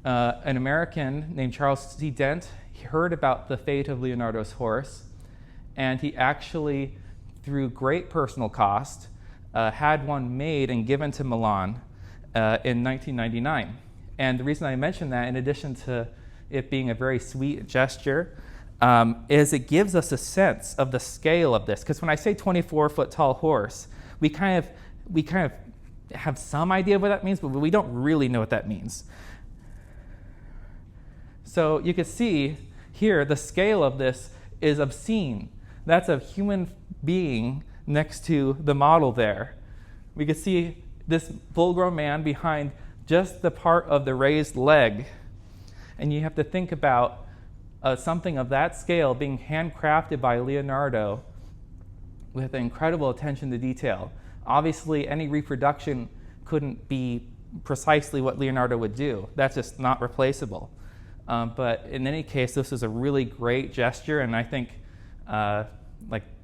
an American named Charles C. Dent, he heard about the fate of Leonardo's horse, and he actually, through great personal cost, had one made and given to Milan in 1999. And the reason I mention that, in addition to it being a very sweet gesture, is it gives us a sense of the scale of this. Because when I say 24-foot tall horse, we kind of have some idea of what that means, but we don't really know what that means. So you can see here the scale of this is obscene. That's a human being next to the model there. We can see this full-grown man behind just the part of the raised leg. And you have to think about something of that scale being handcrafted by Leonardo with incredible attention to detail. Obviously, any reproduction couldn't be precisely what Leonardo would do. That's just not replaceable. But in any case, this is a really great gesture, and I think,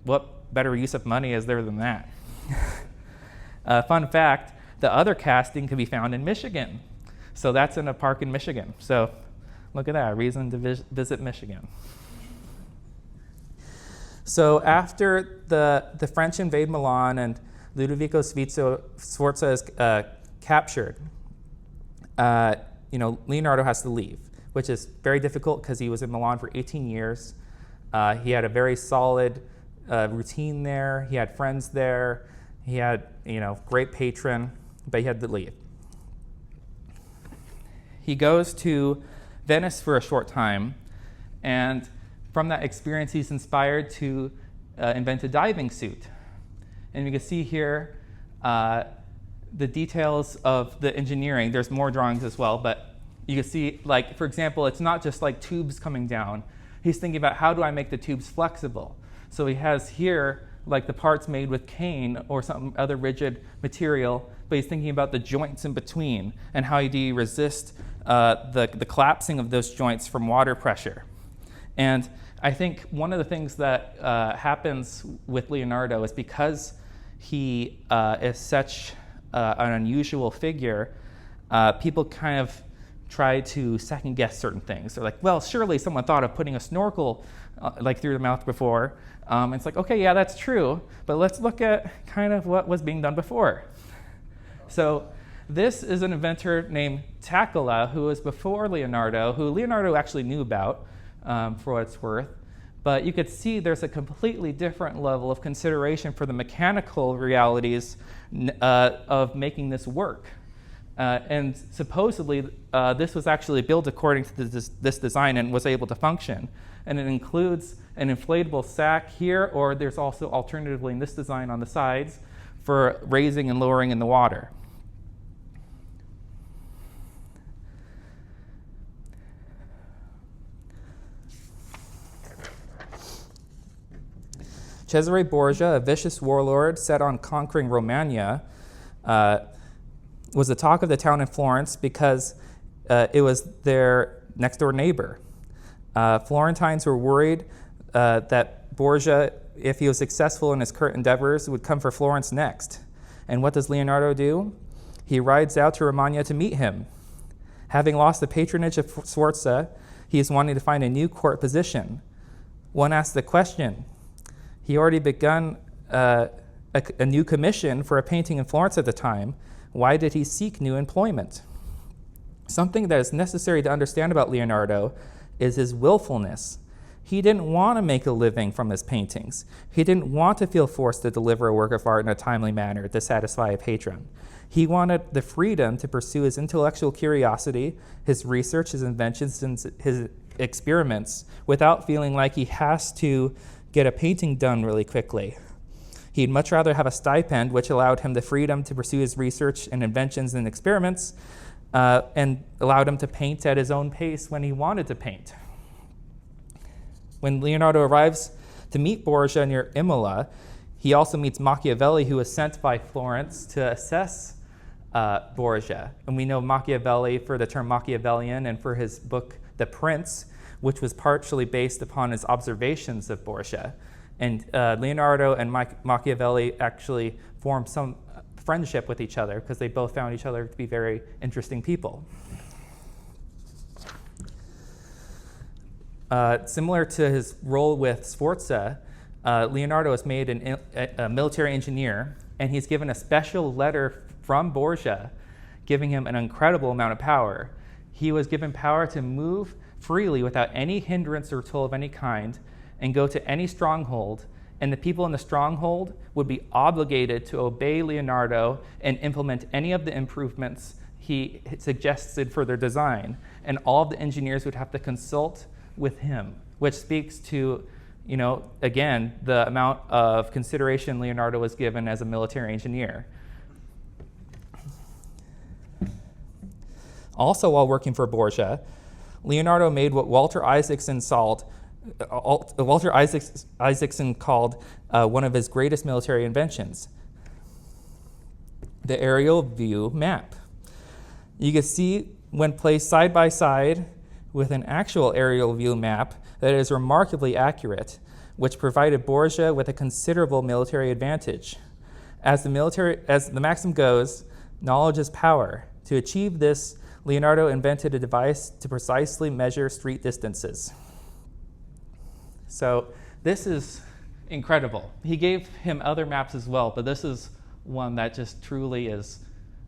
what better use of money is there than that? Fun fact, the other casting can be found in Michigan. So that's in a park in Michigan. So look at that, a reason to visit Michigan. So after the French invade Milan and Ludovico Sforza is captured, Leonardo has to leave, which is very difficult because he was in Milan for 18 years. He had a very solid routine there. He had friends there. He had, great patron, but he had to leave. He goes to Venice for a short time, and from that experience, he's inspired to invent a diving suit. And you can see here the details of the engineering. There's more drawings as well, but you can see, for example, it's not just like tubes coming down. He's thinking about, how do I make the tubes flexible? So he has here the parts made with cane or some other rigid material, but he's thinking about the joints in between and how do you resist the collapsing of those joints from water pressure. And I think one of the things that happens with Leonardo is because he is such an unusual figure, people kind of try to second guess certain things. They're like, well, surely someone thought of putting a snorkel through the mouth before. It's like, okay, yeah, that's true, but let's look at kind of what was being done before. So this is an inventor named Taccola, who was before Leonardo, who Leonardo actually knew about, for what it's worth. But you could see there's a completely different level of consideration for the mechanical realities of making this work. And supposedly, this was actually built according to this design and was able to function. And it includes an inflatable sack here, or there's also alternatively in this design on the sides for raising and lowering in the water. Cesare Borgia, a vicious warlord set on conquering Romagna, was the talk of the town in Florence because it was their next-door neighbor. Florentines were worried that Borgia, if he was successful in his current endeavors, would come for Florence next. And what does Leonardo do? He rides out to Romagna to meet him. Having lost the patronage of Sforza, he is wanting to find a new court position. One asks the question, he already begun a new commission for a painting in Florence at the time. Why did he seek new employment? Something that is necessary to understand about Leonardo is his willfulness. He didn't want to make a living from his paintings. He didn't want to feel forced to deliver a work of art in a timely manner to satisfy a patron. He wanted the freedom to pursue his intellectual curiosity, his research, his inventions, and his experiments without feeling like he has to get a painting done really quickly. He'd much rather have a stipend, which allowed him the freedom to pursue his research and inventions and experiments, and allowed him to paint at his own pace when he wanted to paint. When Leonardo arrives to meet Borgia near Imola, he also meets Machiavelli, who was sent by Florence to assess Borgia. And we know Machiavelli for the term Machiavellian and for his book, The Prince, which was partially based upon his observations of Borgia. And Leonardo and Machiavelli actually formed some friendship with each other because they both found each other to be very interesting people. Similar to his role with Sforza, Leonardo is made a military engineer, and he's given a special letter from Borgia giving him an incredible amount of power. He was given power to move freely without any hindrance or toll of any kind and go to any stronghold, and the people in the stronghold would be obligated to obey Leonardo and implement any of the improvements he suggested for their design, and all of the engineers would have to consult with him, which speaks to, again, the amount of consideration Leonardo was given as a military engineer. Also, while working for Borgia, Leonardo made what Walter Isaacson called one of his greatest military inventions, the aerial view map. You can see when placed side by side with an actual aerial view map that is remarkably accurate, which provided Borgia with a considerable military advantage. As the maxim goes, knowledge is power. To achieve this, Leonardo invented a device to precisely measure street distances. So this is incredible. He gave him other maps as well, but this is one that just truly is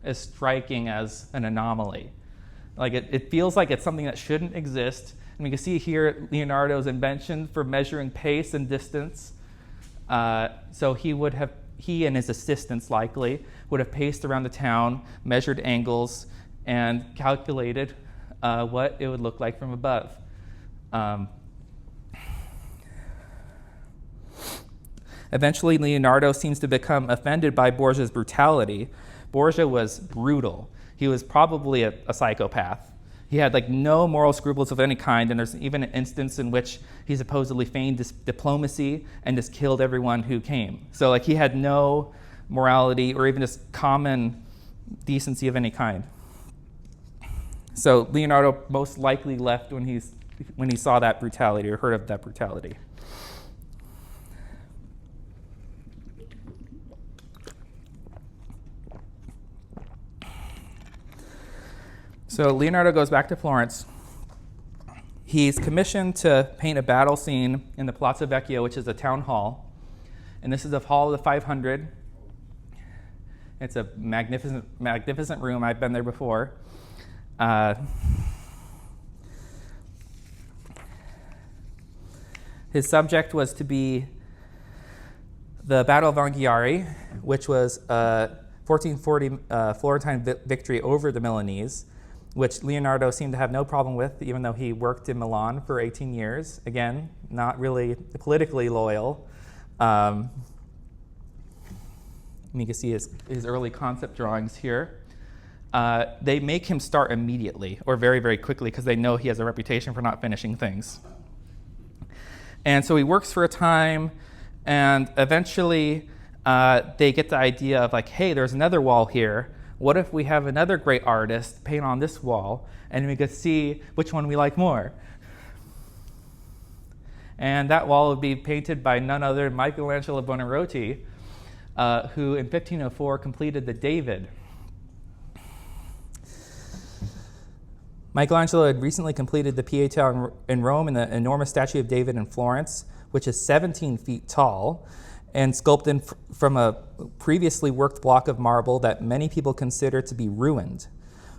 as striking as an anomaly. Like it feels like it's something that shouldn't exist. And we can see here Leonardo's invention for measuring pace and distance. So he and his assistants likely would have paced around the town, measured angles, and calculated what it would look like from above. Eventually, Leonardo seems to become offended by Borgia's brutality. Borgia was brutal. He was probably a psychopath. He had no moral scruples of any kind, and there's even an instance in which he supposedly feigned diplomacy and just killed everyone who came. So he had no morality or even just common decency of any kind. So Leonardo most likely left when he saw that brutality or heard of that brutality. So Leonardo goes back to Florence. He's commissioned to paint a battle scene in the Palazzo Vecchio, which is a town hall. And this is the Hall of the 500. It's a magnificent room. I've been there before. His subject was to be the Battle of Anghiari, which was a 1440 Florentine victory over the Milanese, which Leonardo seemed to have no problem with, even though he worked in Milan for 18 years. Again, not really politically loyal. You can see his early concept drawings here. They make him start immediately or very, very quickly because they know he has a reputation for not finishing things. And so he works for a time, and eventually they get the idea of hey, there's another wall here. What if we have another great artist paint on this wall, and we could see which one we like more? And that wall would be painted by none other than Michelangelo Buonarroti, who in 1504 completed the David. Michelangelo had recently completed the Pietà in Rome and the enormous statue of David in Florence, which is 17 feet tall, and sculpted from a previously worked block of marble that many people consider to be ruined.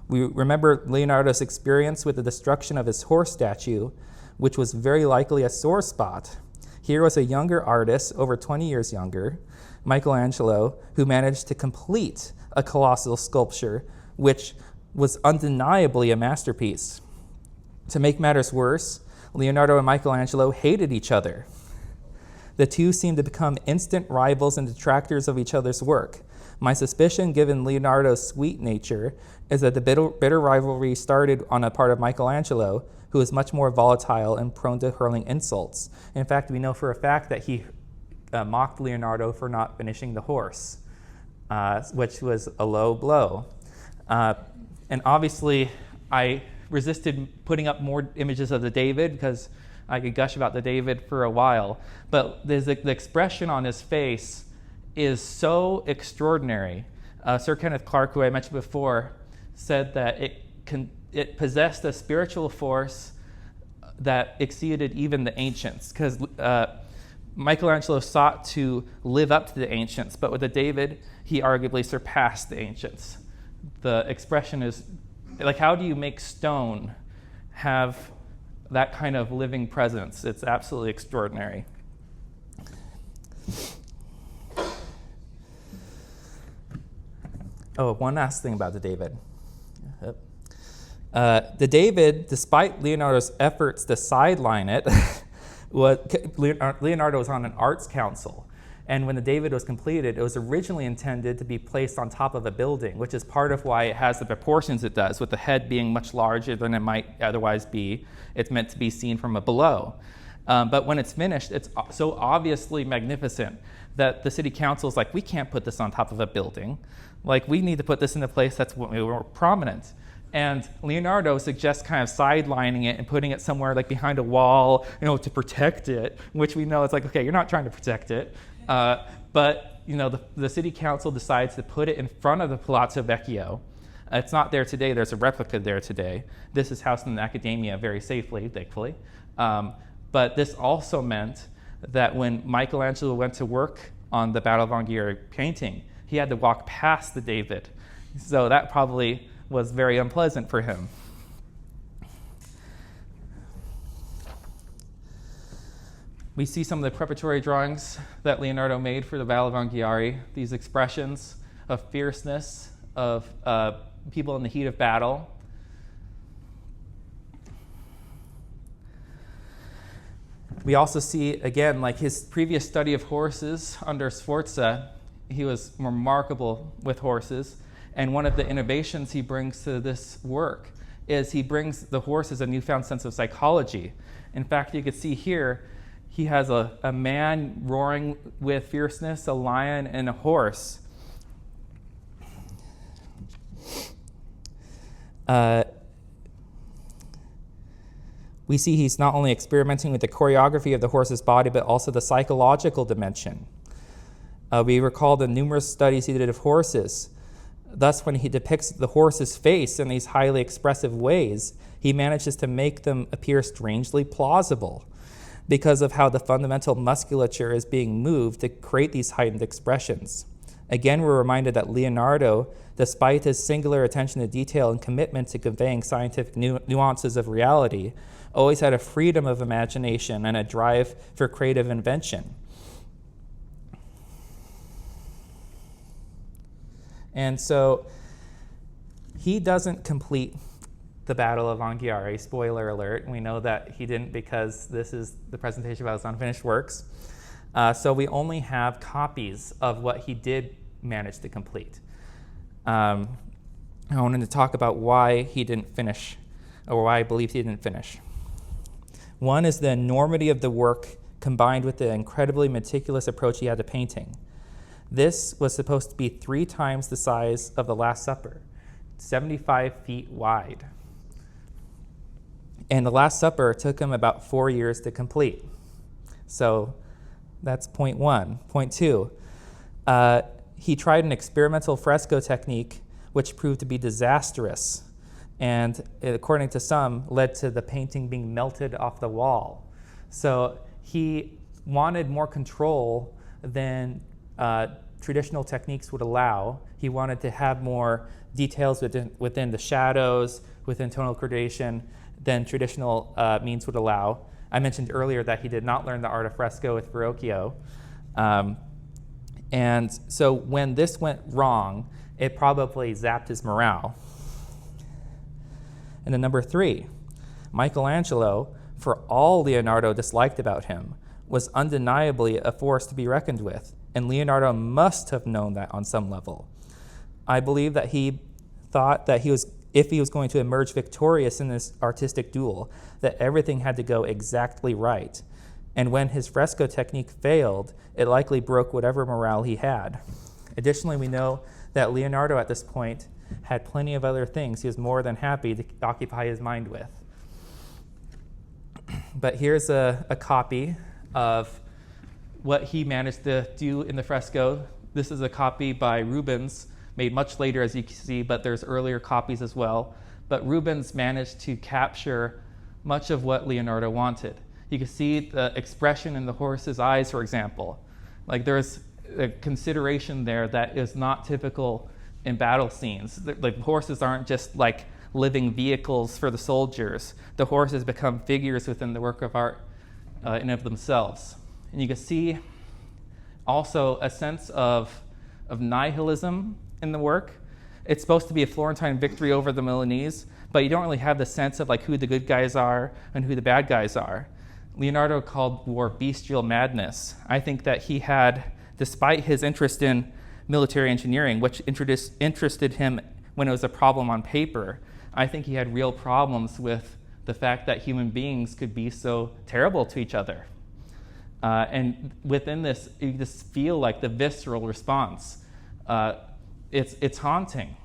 We remember Leonardo's experience with the destruction of his horse statue, which was very likely a sore spot. Here was a younger artist, over 20 years younger, Michelangelo, who managed to complete a colossal sculpture, which was undeniably a masterpiece. To make matters worse, Leonardo and Michelangelo hated each other. The two seemed to become instant rivals and detractors of each other's work. My suspicion, given Leonardo's sweet nature, is that the bitter rivalry started on a part of Michelangelo, who is much more volatile and prone to hurling insults. In fact, we know for a fact that he mocked Leonardo for not finishing the horse, which was a low blow. And obviously, I resisted putting up more images of the David because I could gush about the David for a while. But the expression on his face is so extraordinary. Sir Kenneth Clark, who I mentioned before, said that it possessed a spiritual force that exceeded even the ancients, because Michelangelo sought to live up to the ancients, but with the David, he arguably surpassed the ancients. The expression is, like, how do you make stone have that kind of living presence? It's absolutely extraordinary. Oh, one last thing about the David. The David, despite Leonardo's efforts to sideline it, Leonardo was on an arts council. And when the David was completed, it was originally intended to be placed on top of a building, which is part of why it has the proportions it does, with the head being much larger than it might otherwise be. It's meant to be seen from below. But when it's finished, it's so obviously magnificent that the city council is like, we can't put this on top of a building. Like, we need to put this in a place that's more prominent. And Leonardo suggests kind of sidelining it and putting it somewhere like behind a wall, to protect it, which we know it's like, okay, you're not trying to protect it. But the city council decides to put it in front of the Palazzo Vecchio. It's not there today. There's a replica there today. This is housed in the Accademia very safely, thankfully. But this also meant that when Michelangelo went to work on the Battle of Anghiari painting, he had to walk past the David. So that probably was very unpleasant for him. We see some of the preparatory drawings that Leonardo made for the Battle of Anghiari, these expressions of fierceness, of people in the heat of battle. We also see, again, like his previous study of horses under Sforza, he was remarkable with horses. And one of the innovations he brings to this work is he brings the horse as a newfound sense of psychology. In fact, you can see here, he has a man roaring with fierceness, a lion, and a horse. We see he's not only experimenting with the choreography of the horse's body, but also the psychological dimension. We recall the numerous studies he did of horses. Thus, when he depicts the horse's face in these highly expressive ways, he manages to make them appear strangely plausible because of how the fundamental musculature is being moved to create these heightened expressions. Again, we're reminded that Leonardo, despite his singular attention to detail and commitment to conveying scientific nuances of reality, always had a freedom of imagination and a drive for creative invention. And so he doesn't complete the Battle of Anghiari, spoiler alert. We know that he didn't because this is the presentation about his unfinished works. So we only have copies of what he did manage to complete. I wanted to talk about why he didn't finish, or why I believe he didn't finish. One is the enormity of the work combined with the incredibly meticulous approach he had to painting. This was supposed to be 3 times the size of the Last Supper, 75 feet wide. And the Last Supper took him about 4 years to complete. So that's point 1. Point 2, he tried an experimental fresco technique which proved to be disastrous, and according to some, led to the painting being melted off the wall. So he wanted more control than traditional techniques would allow. He wanted to have more details within the shadows, within tonal gradation, than traditional means would allow. I mentioned earlier that he did not learn the art of fresco with Verrocchio. And so when this went wrong, it probably zapped his morale. And then number 3, Michelangelo, for all Leonardo disliked about him, was undeniably a force to be reckoned with, and Leonardo must have known that on some level. I believe that he thought that if he was going to emerge victorious in this artistic duel, that everything had to go exactly right. And when his fresco technique failed, it likely broke whatever morale he had. Additionally, we know that Leonardo at this point had plenty of other things he was more than happy to occupy his mind with. But here's a copy of what he managed to do in the fresco. This is a copy by Rubens, made much later, as you can see, but there's earlier copies as well. But Rubens managed to capture much of what Leonardo wanted. You can see the expression in the horse's eyes, for example. Like, there's a consideration there that is not typical in battle scenes. Like, horses aren't just like living vehicles for the soldiers. The horses become figures within the work of art in and of themselves. And you can see also a sense of nihilism in the work. It's supposed to be a Florentine victory over the Milanese, but you don't really have the sense of like who the good guys are and who the bad guys are. Leonardo called war bestial madness. I think that he had, despite his interest in military engineering, which interested him when it was a problem on paper, I think he had real problems with the fact that human beings could be so terrible to each other. And within this, you just feel like the visceral response. It's haunting.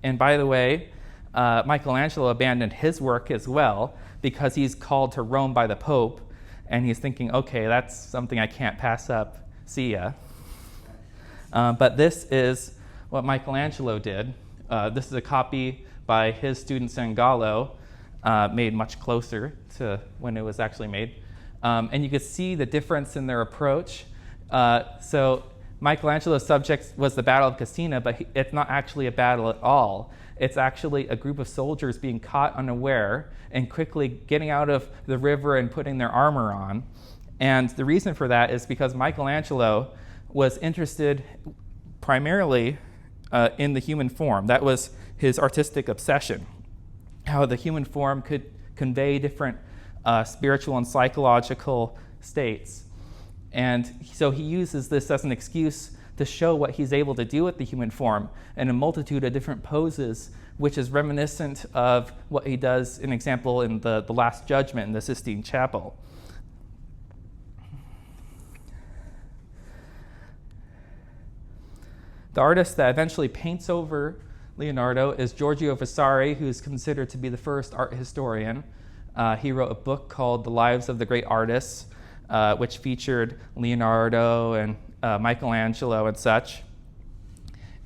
And by the way, Michelangelo abandoned his work as well because he's called to Rome by the Pope, and he's thinking, okay, that's something I can't pass up. See ya. But this is what Michelangelo did. This is a copy by his student Sangallo, made much closer to when it was actually made. And you could see the difference in their approach. So Michelangelo's subject was the Battle of Cassina, but it's not actually a battle at all. It's actually a group of soldiers being caught unaware and quickly getting out of the river and putting their armor on. And the reason for that is because Michelangelo was interested primarily in the human form. That was his artistic obsession, how the human form could convey different spiritual and psychological states. And so he uses this as an excuse to show what he's able to do with the human form in a multitude of different poses, which is reminiscent of what he does, an example, in the Last Judgment in the Sistine Chapel. The artist that eventually paints over Leonardo is Giorgio Vasari, who's considered to be the first art historian. He wrote a book called The Lives of the Great Artists, which featured Leonardo and Michelangelo and such.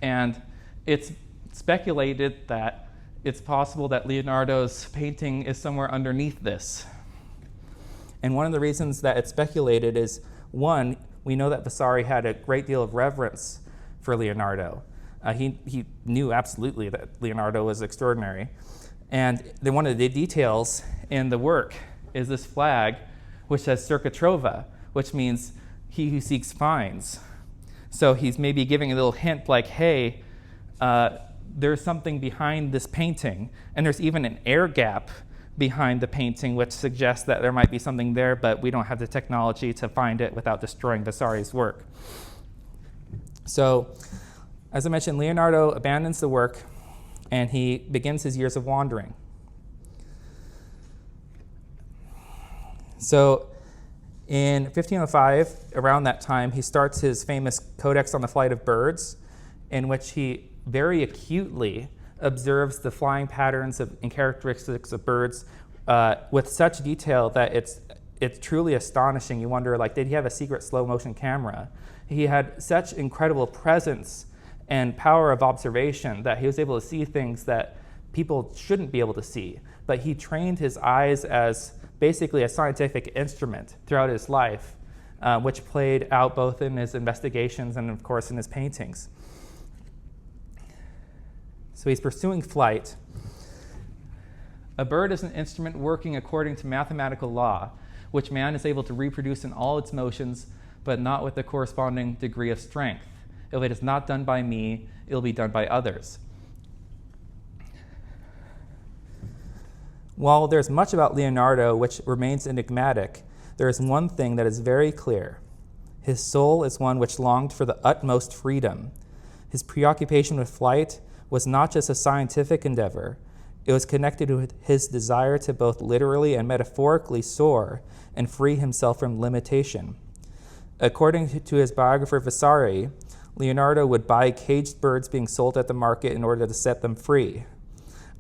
And it's speculated that it's possible that Leonardo's painting is somewhere underneath this. And one of the reasons that it's speculated is, one, we know that Vasari had a great deal of reverence for Leonardo. He knew absolutely that Leonardo was extraordinary. And then one of the details in the work is this flag, which says Circa Trova, which means he who seeks finds. So he's maybe giving a little hint like, hey, there's something behind this painting. And there's even an air gap behind the painting, which suggests that there might be something there, but we don't have the technology to find it without destroying Vasari's work. So, as I mentioned, Leonardo abandons the work and he begins his years of wandering. So, in 1505, around that time, he starts his famous Codex on the Flight of Birds, in which he very acutely observes the flying patterns and characteristics of birds with such detail that it's truly astonishing. You wonder, like, did he have a secret slow motion camera? He had such incredible presence and power of observation that he was able to see things that people shouldn't be able to see. But he trained his eyes as basically a scientific instrument throughout his life, which played out both in his investigations and, of course, in his paintings. So he's pursuing flight. A bird is an instrument working according to mathematical law, which man is able to reproduce in all its motions, but not with the corresponding degree of strength. If it is not done by me, it will be done by others. While there's much about Leonardo which remains enigmatic, there is one thing that is very clear. His soul is one which longed for the utmost freedom. His preoccupation with flight was not just a scientific endeavor. It was connected with his desire to both literally and metaphorically soar and free himself from limitation. According to his biographer Vasari, Leonardo would buy caged birds being sold at the market in order to set them free.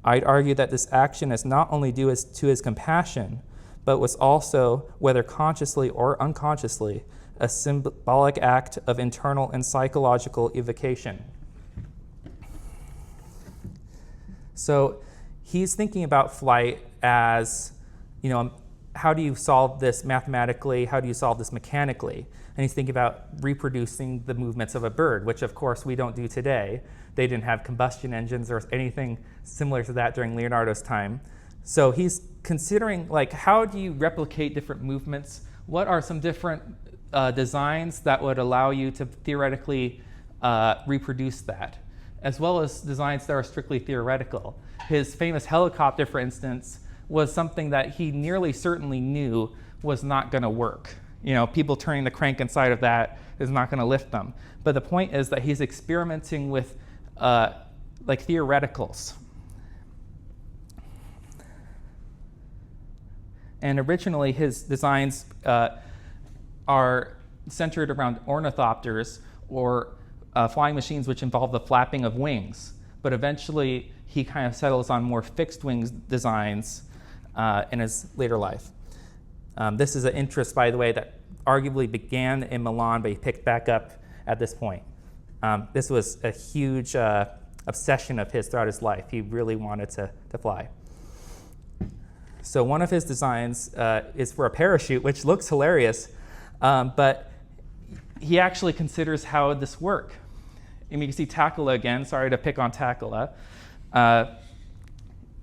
I'd argue that this action is not only due to his compassion, but was also, whether consciously or unconsciously, a symbolic act of internal and psychological evocation. So he's thinking about flight as, how do you solve this mathematically? How do you solve this mechanically? And he's thinking about reproducing the movements of a bird, which of course we don't do today. They didn't have combustion engines or anything similar to that during Leonardo's time. So he's considering, how do you replicate different movements? What are some different designs that would allow you to theoretically reproduce that, as well as designs that are strictly theoretical. His famous helicopter, for instance, was something that he nearly certainly knew was not going to work. People turning the crank inside of that is not going to lift them. But the point is that he's experimenting with theoreticals. And originally his designs are centered around ornithopters, or flying machines which involve the flapping of wings. But eventually he kind of settles on more fixed wings designs in his later life. This is an interest, by the way, that arguably began in Milan, but he picked back up at this point. This was a huge obsession of his throughout his life. He really wanted to fly. So one of his designs is for a parachute, which looks hilarious, but he actually considers how would this work. You can see Tacola again. Sorry to pick on Tacola.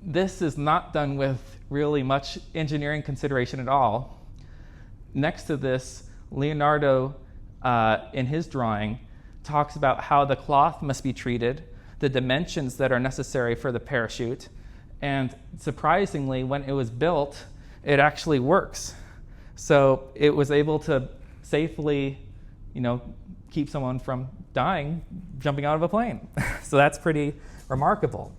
This is not done with really much engineering consideration at all. Next to this, Leonardo, in his drawing, talks about how the cloth must be treated, the dimensions that are necessary for the parachute, and surprisingly, when it was built, it actually works. So it was able to safely, keep someone from dying jumping out of a plane. So that's pretty remarkable.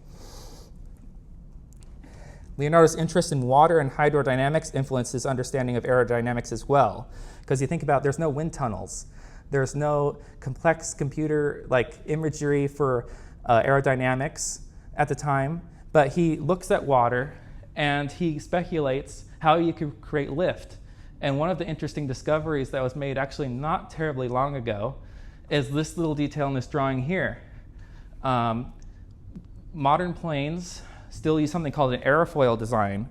Leonardo's interest in water and hydrodynamics influenced his understanding of aerodynamics as well. Because you think about, there's no wind tunnels. There's no complex computer imagery for aerodynamics at the time. But he looks at water and he speculates how you could create lift. And one of the interesting discoveries that was made actually not terribly long ago is this little detail in this drawing here. Modern planes still use something called an airfoil design,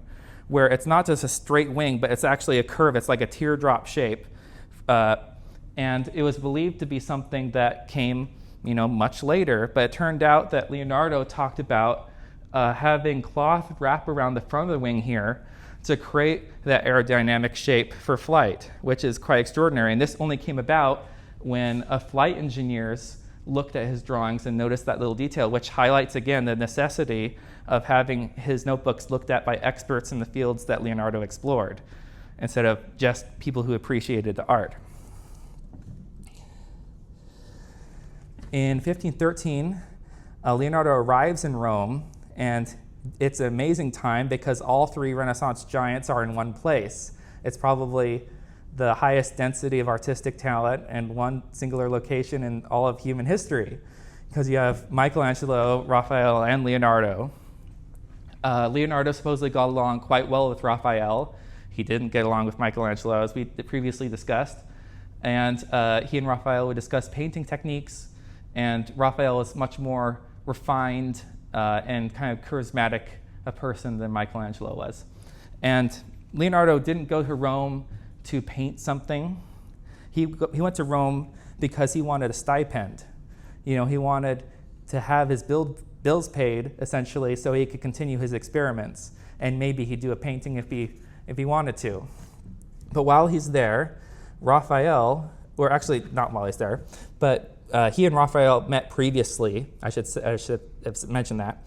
where it's not just a straight wing, but it's actually a curve. It's like a teardrop shape. And it was believed to be something that came much later, but it turned out that Leonardo talked about having cloth wrap around the front of the wing here to create that aerodynamic shape for flight, which is quite extraordinary. And this only came about when flight engineers looked at his drawings and noticed that little detail, which highlights again the necessity of having his notebooks looked at by experts in the fields that Leonardo explored, instead of just people who appreciated the art. In 1513, Leonardo arrives in Rome, and it's an amazing time because all three Renaissance giants are in one place. It's probably the highest density of artistic talent in one singular location in all of human history, because you have Michelangelo, Raphael, and Leonardo. Leonardo supposedly got along quite well with Raphael. He didn't get along with Michelangelo, as we previously discussed. And he and Raphael would discuss painting techniques, and Raphael is much more refined and kind of charismatic a person than Michelangelo was. And Leonardo didn't go to Rome to paint something. He went to Rome because he wanted a stipend. He wanted to have his bills paid, essentially, so he could continue his experiments. And maybe he'd do a painting if he wanted to. But while he's there, Raphael, or actually not while he's there, but he and Raphael met previously. I should have mentioned that.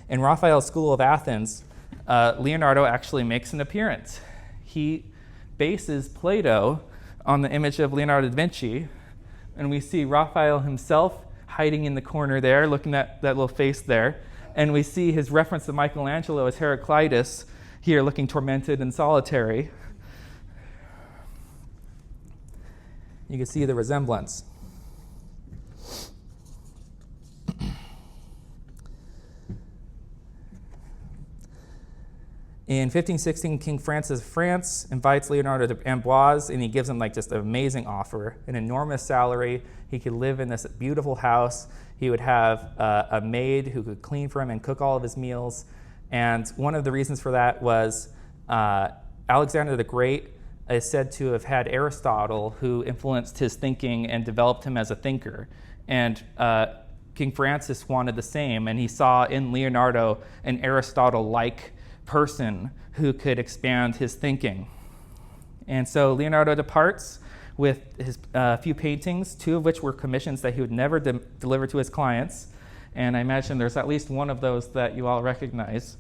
In Raphael's School of Athens, Leonardo actually makes an appearance. He bases Plato on the image of Leonardo da Vinci, and we see Raphael himself hiding in the corner there, looking at that little face there, and we see his reference to Michelangelo as Heraclitus here, looking tormented and solitary. You can see the resemblance. In 1516, King Francis of France invites Leonardo to Amboise, and he gives him just an amazing offer, an enormous salary. He could live in this beautiful house. He would have a maid who could clean for him and cook all of his meals. And one of the reasons for that was Alexander the Great is said to have had Aristotle, who influenced his thinking and developed him as a thinker. And King Francis wanted the same, and he saw in Leonardo an Aristotle-like person who could expand his thinking. And so Leonardo departs with his few paintings, two of which were commissions that he would never deliver to his clients. And I imagine there's at least one of those that you all recognize.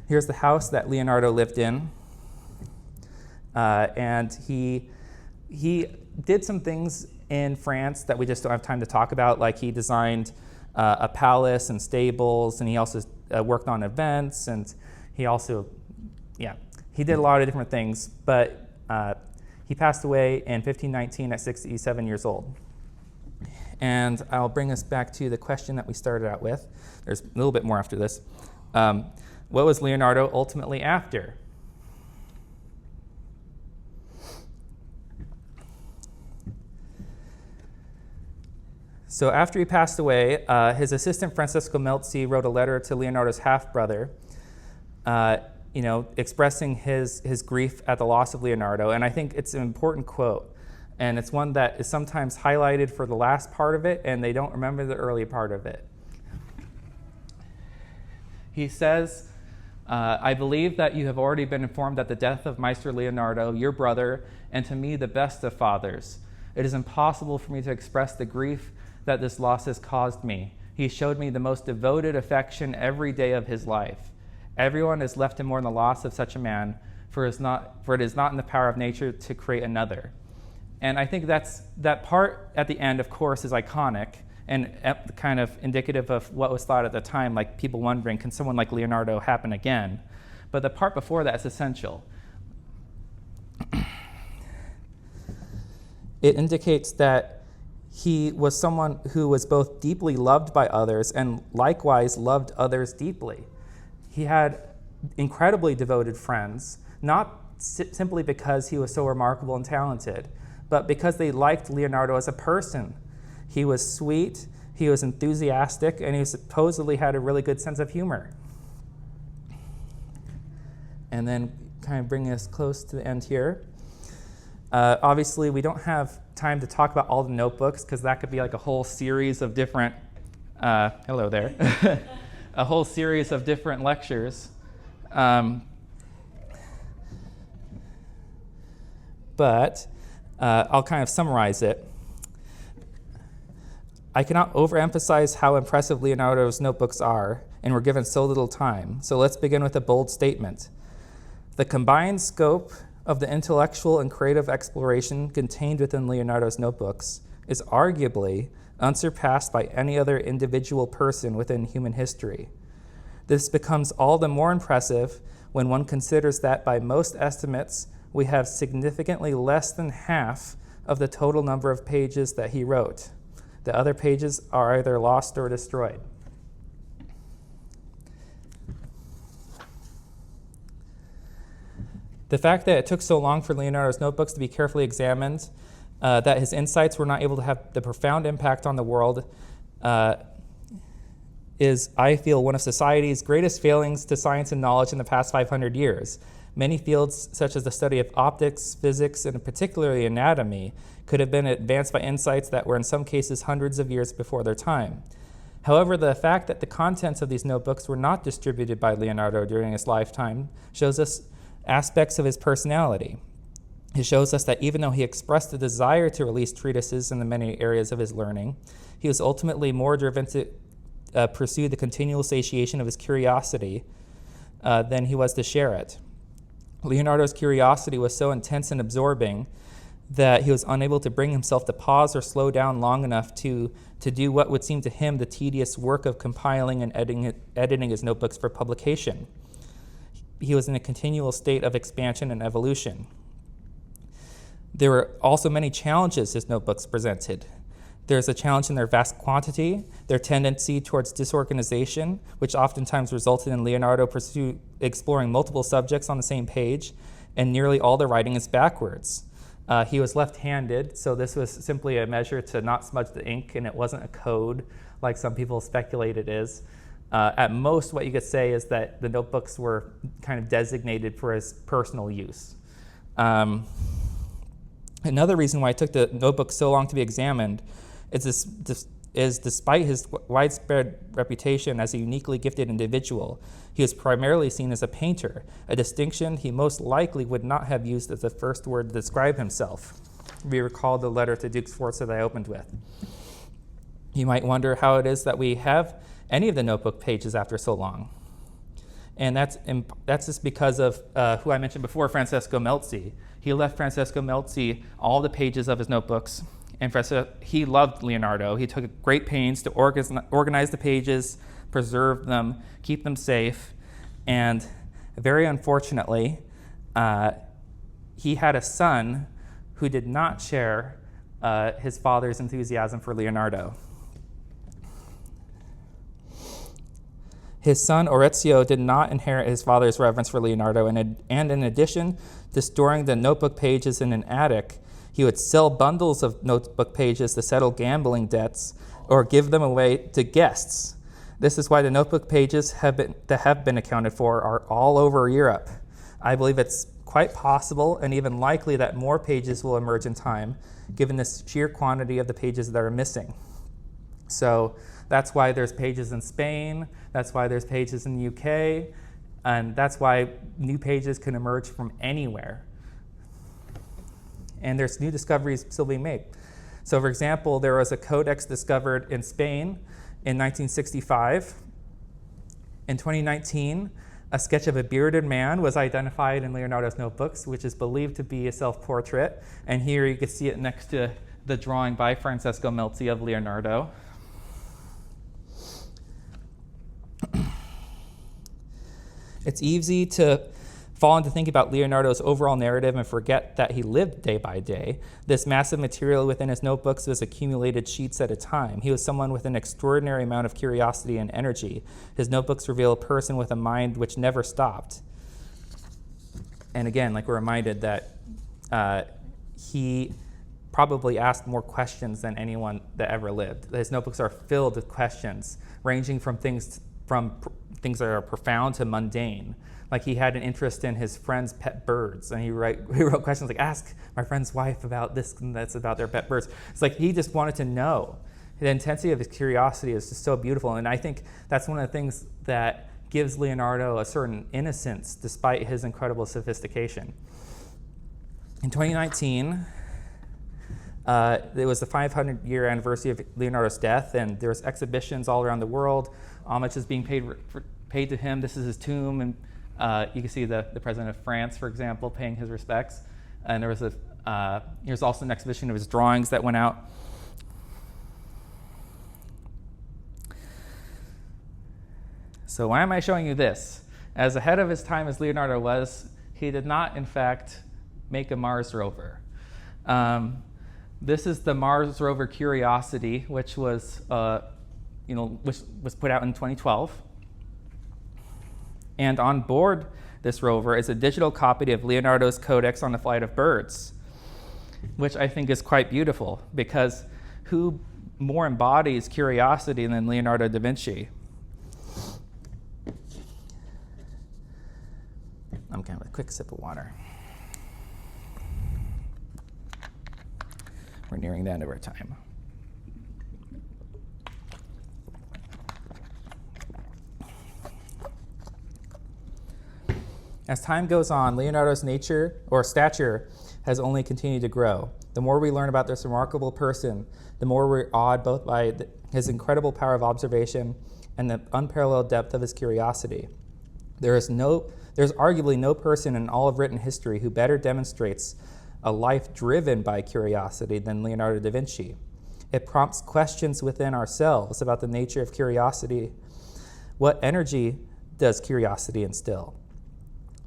Here's the house that Leonardo lived in. And he did some things in France that we just don't have time to talk about, like he designed a palace and stables, and he also worked on events, and he also, he did a lot of different things, but he passed away in 1519 at 67 years old. And I'll bring us back to the question that we started out with. There's a little bit more after this. What was Leonardo ultimately after? So after he passed away, his assistant Francesco Melzi wrote a letter to Leonardo's half-brother, expressing his grief at the loss of Leonardo. And I think it's an important quote. And it's one that is sometimes highlighted for the last part of it, and they don't remember the early part of it. He says, I believe that you have already been informed that the death of Meister Leonardo, your brother, and to me the best of fathers. It is impossible for me to express the grief that this loss has caused me. He showed me the most devoted affection every day of his life. Everyone has left him mourn the loss of such a man, for it is not in the power of nature to create another. And I think that part at the end, of course, is iconic and kind of indicative of what was thought at the time, like people wondering, can someone like Leonardo happen again? But the part before that is essential. It indicates that he was someone who was both deeply loved by others and likewise loved others deeply. He had incredibly devoted friends, not simply because he was so remarkable and talented, but because they liked Leonardo as a person. He was sweet, he was enthusiastic, and he supposedly had a really good sense of humor. And then kind of bringing us close to the end here. Obviously, we don't have time to talk about all the notebooks because that could be like a whole series of different, hello there, a whole series of different lectures. But I'll kind of summarize it. I cannot overemphasize how impressive Leonardo's notebooks are, and we're given so little time. So let's begin with a bold statement. The combined scope of the intellectual and creative exploration contained within Leonardo's notebooks is arguably unsurpassed by any other individual person within human history. This becomes all the more impressive when one considers that by most estimates, we have significantly less than half of the total number of pages that he wrote. The other pages are either lost or destroyed. The fact that it took so long for Leonardo's notebooks to be carefully examined, that his insights were not able to have the profound impact on the world, is, I feel, one of society's greatest failings to science and knowledge in the past 500 years. Many fields, such as the study of optics, physics, and particularly anatomy, could have been advanced by insights that were in some cases hundreds of years before their time. However, the fact that the contents of these notebooks were not distributed by Leonardo during his lifetime shows us aspects of his personality. It shows us that even though he expressed a desire to release treatises in the many areas of his learning, he was ultimately more driven to pursue the continual satiation of his curiosity than he was to share it. Leonardo's curiosity was so intense and absorbing that he was unable to bring himself to pause or slow down long enough to do what would seem to him the tedious work of compiling and editing his notebooks for publication. He was in a continual state of expansion and evolution. There were also many challenges his notebooks presented. There's a challenge in their vast quantity, their tendency towards disorganization, which oftentimes resulted in Leonardo exploring multiple subjects on the same page, and nearly all the writing is backwards. He was left-handed, so this was simply a measure to not smudge the ink, and it wasn't a code like some people speculate it is. At most, what you could say is that the notebooks were kind of designated for his personal use. Another reason why it took the notebook so long to be examined is despite his widespread reputation as a uniquely gifted individual, he was primarily seen as a painter, a distinction he most likely would not have used as the first word to describe himself. We recall the letter to Duke Sforza that I opened with. You might wonder how it is that we have any of the notebook pages after so long. And that's just because of who I mentioned before, Francesco Melzi. He left Francesco Melzi all the pages of his notebooks, and he loved Leonardo. He took great pains to organize the pages, preserve them, keep them safe, and very unfortunately, he had a son who did not share his father's enthusiasm for Leonardo. His son Orazio did not inherit his father's reverence for Leonardo, and in addition to storing the notebook pages in an attic, he would sell bundles of notebook pages to settle gambling debts or give them away to guests. This is why the notebook pages that have been accounted for are all over Europe. I believe it's quite possible and even likely that more pages will emerge in time, given the sheer quantity of the pages that are missing. So that's why there's pages in Spain, that's why there's pages in the UK, and that's why new pages can emerge from anywhere. And there's new discoveries still being made. So for example, there was a codex discovered in Spain in 1965. In 2019, a sketch of a bearded man was identified in Leonardo's notebooks, which is believed to be a self-portrait. And here you can see it next to the drawing by Francesco Melzi of Leonardo. It's easy to fall into thinking about Leonardo's overall narrative and forget that he lived day by day. This massive material within his notebooks was accumulated sheets at a time. He was someone with an extraordinary amount of curiosity and energy. His notebooks reveal a person with a mind which never stopped. And again, like we're reminded that he probably asked more questions than anyone that ever lived. His notebooks are filled with questions, ranging from things that are profound to mundane. Like he had an interest in his friend's pet birds, and he wrote questions like, ask my friend's wife about this and that's about their pet birds. It's like he just wanted to know. The intensity of his curiosity is just so beautiful, and I think that's one of the things that gives Leonardo a certain innocence despite his incredible sophistication. In 2019, it was the 500-year anniversary of Leonardo's death, and there was exhibitions all around the world. Homage is being paid to him. This is his tomb, and you can see the president of France, for example, paying his respects. And here's also an exhibition of his drawings that went out. So why am I showing you this? As ahead of his time as Leonardo was, he did not, in fact, make a Mars rover. This is the Mars rover Curiosity, which was put out in 2012. And on board this rover is a digital copy of Leonardo's Codex on the Flight of Birds, which I think is quite beautiful, because who more embodies curiosity than Leonardo da Vinci? I'm going to have a quick sip of water. We're nearing the end of our time. As time goes on, Leonardo's stature has only continued to grow. The more we learn about this remarkable person, the more we're awed both by his incredible power of observation and the unparalleled depth of his curiosity. There There's arguably no person in all of written history who better demonstrates a life driven by curiosity than Leonardo da Vinci. It prompts questions within ourselves about the nature of curiosity. What energy does curiosity instill?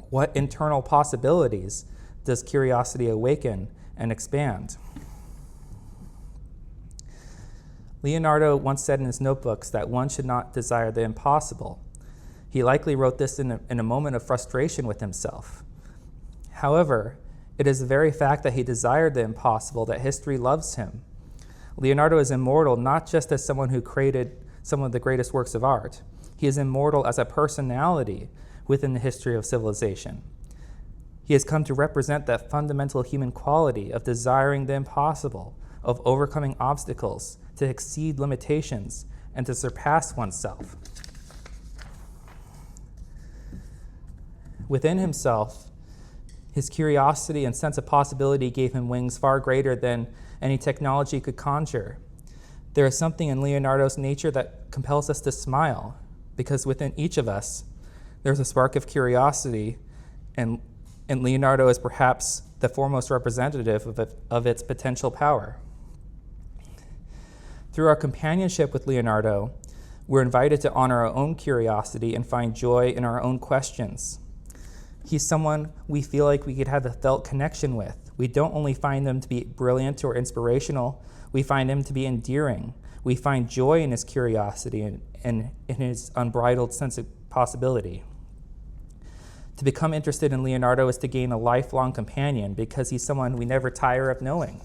What internal possibilities does curiosity awaken and expand? Leonardo once said in his notebooks that one should not desire the impossible. He likely wrote this in a moment of frustration with himself. However, it is the very fact that he desired the impossible that history loves him. Leonardo is immortal not just as someone who created some of the greatest works of art. He is immortal as a personality within the history of civilization. He has come to represent that fundamental human quality of desiring the impossible, of overcoming obstacles, to exceed limitations, and to surpass oneself. Within himself, his curiosity and sense of possibility gave him wings far greater than any technology could conjure. There is something in Leonardo's nature that compels us to smile, because within each of us, there's a spark of curiosity, and Leonardo is perhaps the foremost representative of its potential power. Through our companionship with Leonardo, we're invited to honor our own curiosity and find joy in our own questions. He's someone we feel like we could have a felt connection with. We don't only find him to be brilliant or inspirational, we find him to be endearing. We find joy in his curiosity and in his unbridled sense of possibility. To become interested in Leonardo is to gain a lifelong companion because he's someone we never tire of knowing.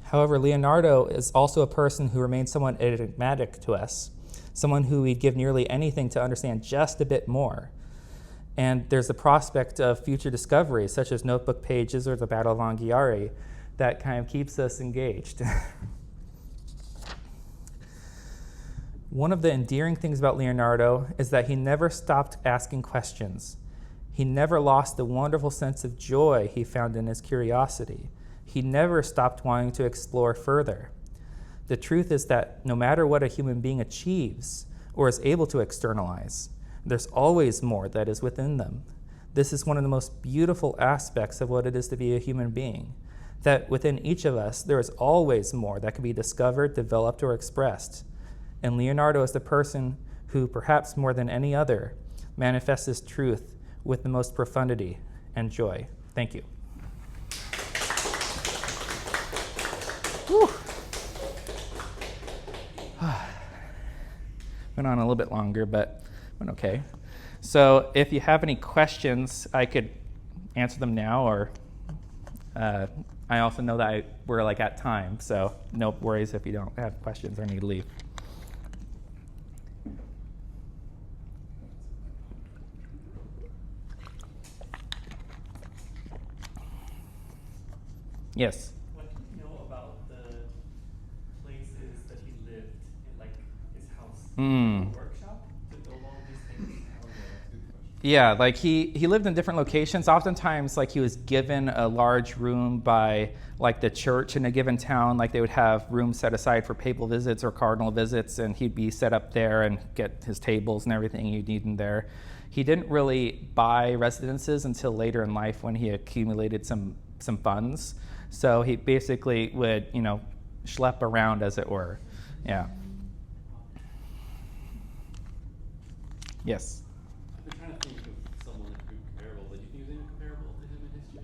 However, Leonardo is also a person who remains somewhat enigmatic to us, someone who we'd give nearly anything to understand just a bit more. And there's the prospect of future discoveries, such as notebook pages or the Battle of Anghiari, that kind of keeps us engaged. One of the endearing things about Leonardo is that he never stopped asking questions. He never lost the wonderful sense of joy he found in his curiosity. He never stopped wanting to explore further. The truth is that no matter what a human being achieves or is able to externalize, there's always more that is within them. This is one of the most beautiful aspects of what it is to be a human being, that within each of us, there is always more that can be discovered, developed, or expressed. And Leonardo is the person who, perhaps more than any other, manifests this truth with the most profundity and joy. Thank you. Whew. Went on a little bit longer, but went okay. So if you have any questions, I could answer them now, or I also know that we're at time, so no worries if you don't have questions or need to leave. Yes. What do you know about the places that he lived in, his house? Workshop to build all these things? Yeah, he lived in different locations. Oftentimes, he was given a large room by the church in a given town. They would have rooms set aside for papal visits or cardinal visits, and he'd be set up there and get his tables and everything you'd need in there. He didn't really buy residences until later in life when he accumulated some funds. So he basically would, schlep around, as it were. Yeah. Yes. I've been trying to think of someone that could be comparable. Do you think there's anyone comparable to him in history?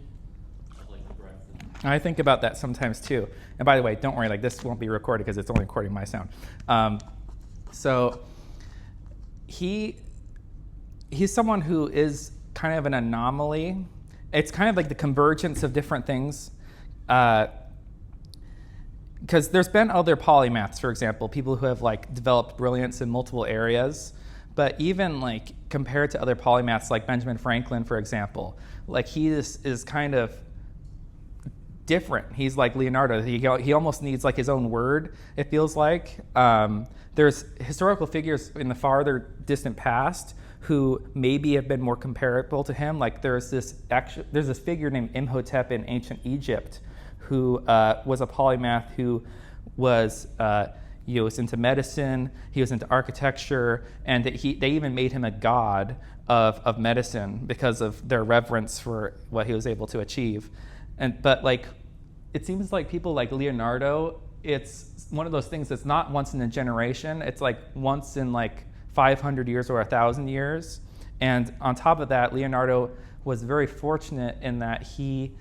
Of the breadth and... I think about that sometimes too. And by the way, don't worry, this won't be recorded because it's only recording my sound. So he's someone who is kind of an anomaly. It's kind of the convergence of different things. Because there's been other polymaths, for example, people who have developed brilliance in multiple areas. But even compared to other polymaths like Benjamin Franklin, for example, he is kind of different. He's like Leonardo. He almost needs his own word, it feels like. There's historical figures in the farther distant past who maybe have been more comparable to him. There's this figure named Imhotep in ancient Egypt who was a polymath who was He was into medicine. He was into architecture, and they even made him a god of medicine because of their reverence for what he was able to achieve. But like, it seems like people like Leonardo, it's one of those things that's not once in a generation. It's like once in like 500 years or 1,000 years. And on top of that, Leonardo was very fortunate in that he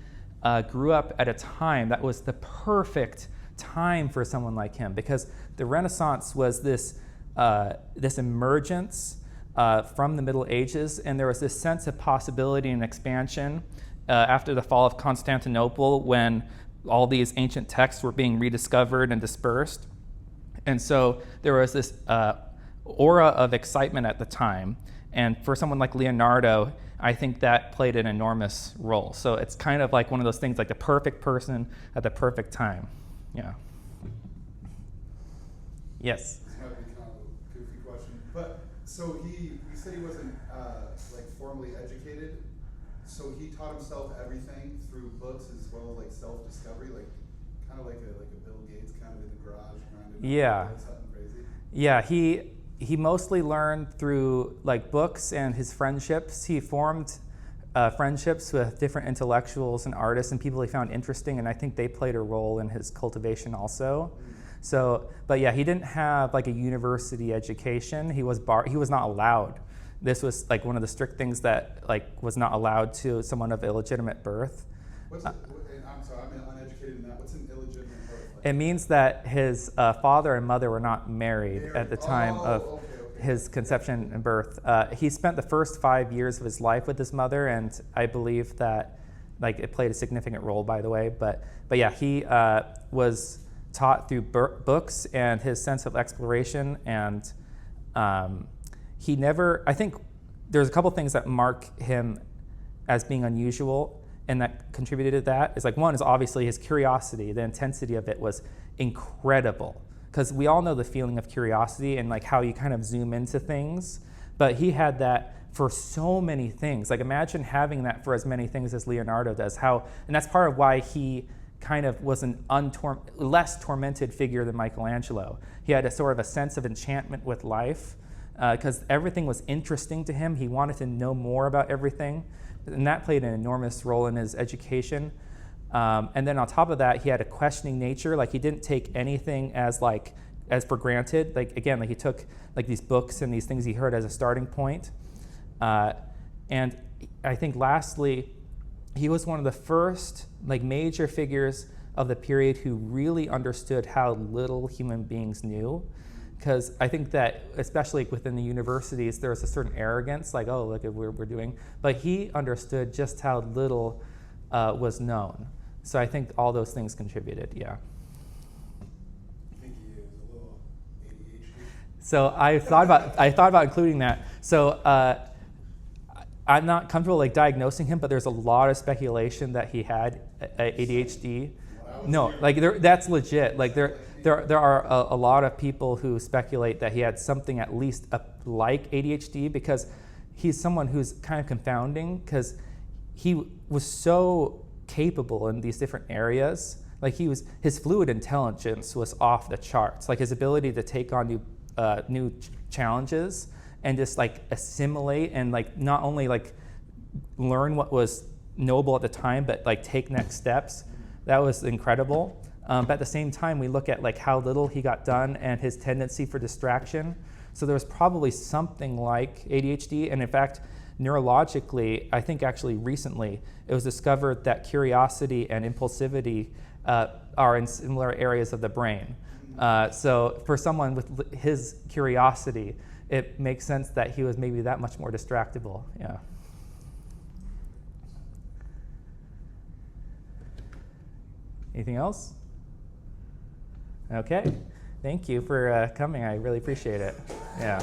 grew up at a time that was the perfect time for someone like him, because the Renaissance was this emergence from the Middle Ages, and there was this sense of possibility and expansion after the fall of Constantinople, when all these ancient texts were being rediscovered and dispersed. And so there was this aura of excitement at the time. And for someone like Leonardo, I think that played an enormous role. So it's kind of like one of those things, like the perfect person at the perfect time. Yeah. Yes? This might be kind of a goofy question, but so you said he wasn't like formally educated. So he taught himself everything through books as well as like self-discovery, like kind of like a Bill Gates kind of in the garage grinding. Yeah. Something crazy. Yeah, he mostly learned through like books and his friendships. He formed friendships with different intellectuals and artists and people he found interesting, and I think they played a role in his cultivation also. So, but yeah, he didn't have like a university education. He was not allowed. This was like one of the strict things that like was not allowed to someone of illegitimate birth. I'm sorry, I'm uneducated in that. What's an illegitimate birth? It means that his father and mother were not married at the time of his conception and birth. He spent the first 5 years of his life with his mother, and I believe that like it played a significant role, by the way. But yeah, he was taught through books and his sense of exploration, and he never, I think there's a couple things that mark him as being unusual and that contributed to that. Is like, one is obviously his curiosity. The intensity of it was incredible, because we all know the feeling of curiosity and like how you kind of zoom into things, but he had that for so many things. Like, imagine having that for as many things as Leonardo does. And that's part of why he kind of was an less tormented figure than Michelangelo. He had a sort of a sense of enchantment with life, because everything was interesting to him. He wanted to know more about everything, and that played an enormous role in his education. And then on top of that, he had a questioning nature. Like, he didn't take anything as for granted. Like, again, like he took like these books and these things he heard as a starting point. And I think lastly, he was one of the first like major figures of the period who really understood how little human beings knew. Because I think that, especially within the universities, there was a certain arrogance, like, oh, look at what we're doing. But he understood just how little was known. So I think all those things contributed, yeah. I think he is a little ADHD. So I thought about including that. So I'm not comfortable like diagnosing him, but there's a lot of speculation that he had ADHD. No, like that's legit. Like there are a lot of people who speculate that he had something at least like ADHD, because he's someone who's kind of confounding, because he was so capable in these different areas. Like his fluid intelligence was off the charts. Like his ability to take on new challenges and just like assimilate and like not only like learn what was knowable at the time, but like take next steps. That was incredible. But at the same time, we look at like how little he got done and his tendency for distraction. So there was probably something like ADHD. And in fact, neurologically, I think actually recently, it was discovered that curiosity and impulsivity are in similar areas of the brain. So for someone with his curiosity, it makes sense that he was maybe that much more distractible. Yeah. Anything else? Okay. Thank you for coming. I really appreciate it. Yeah.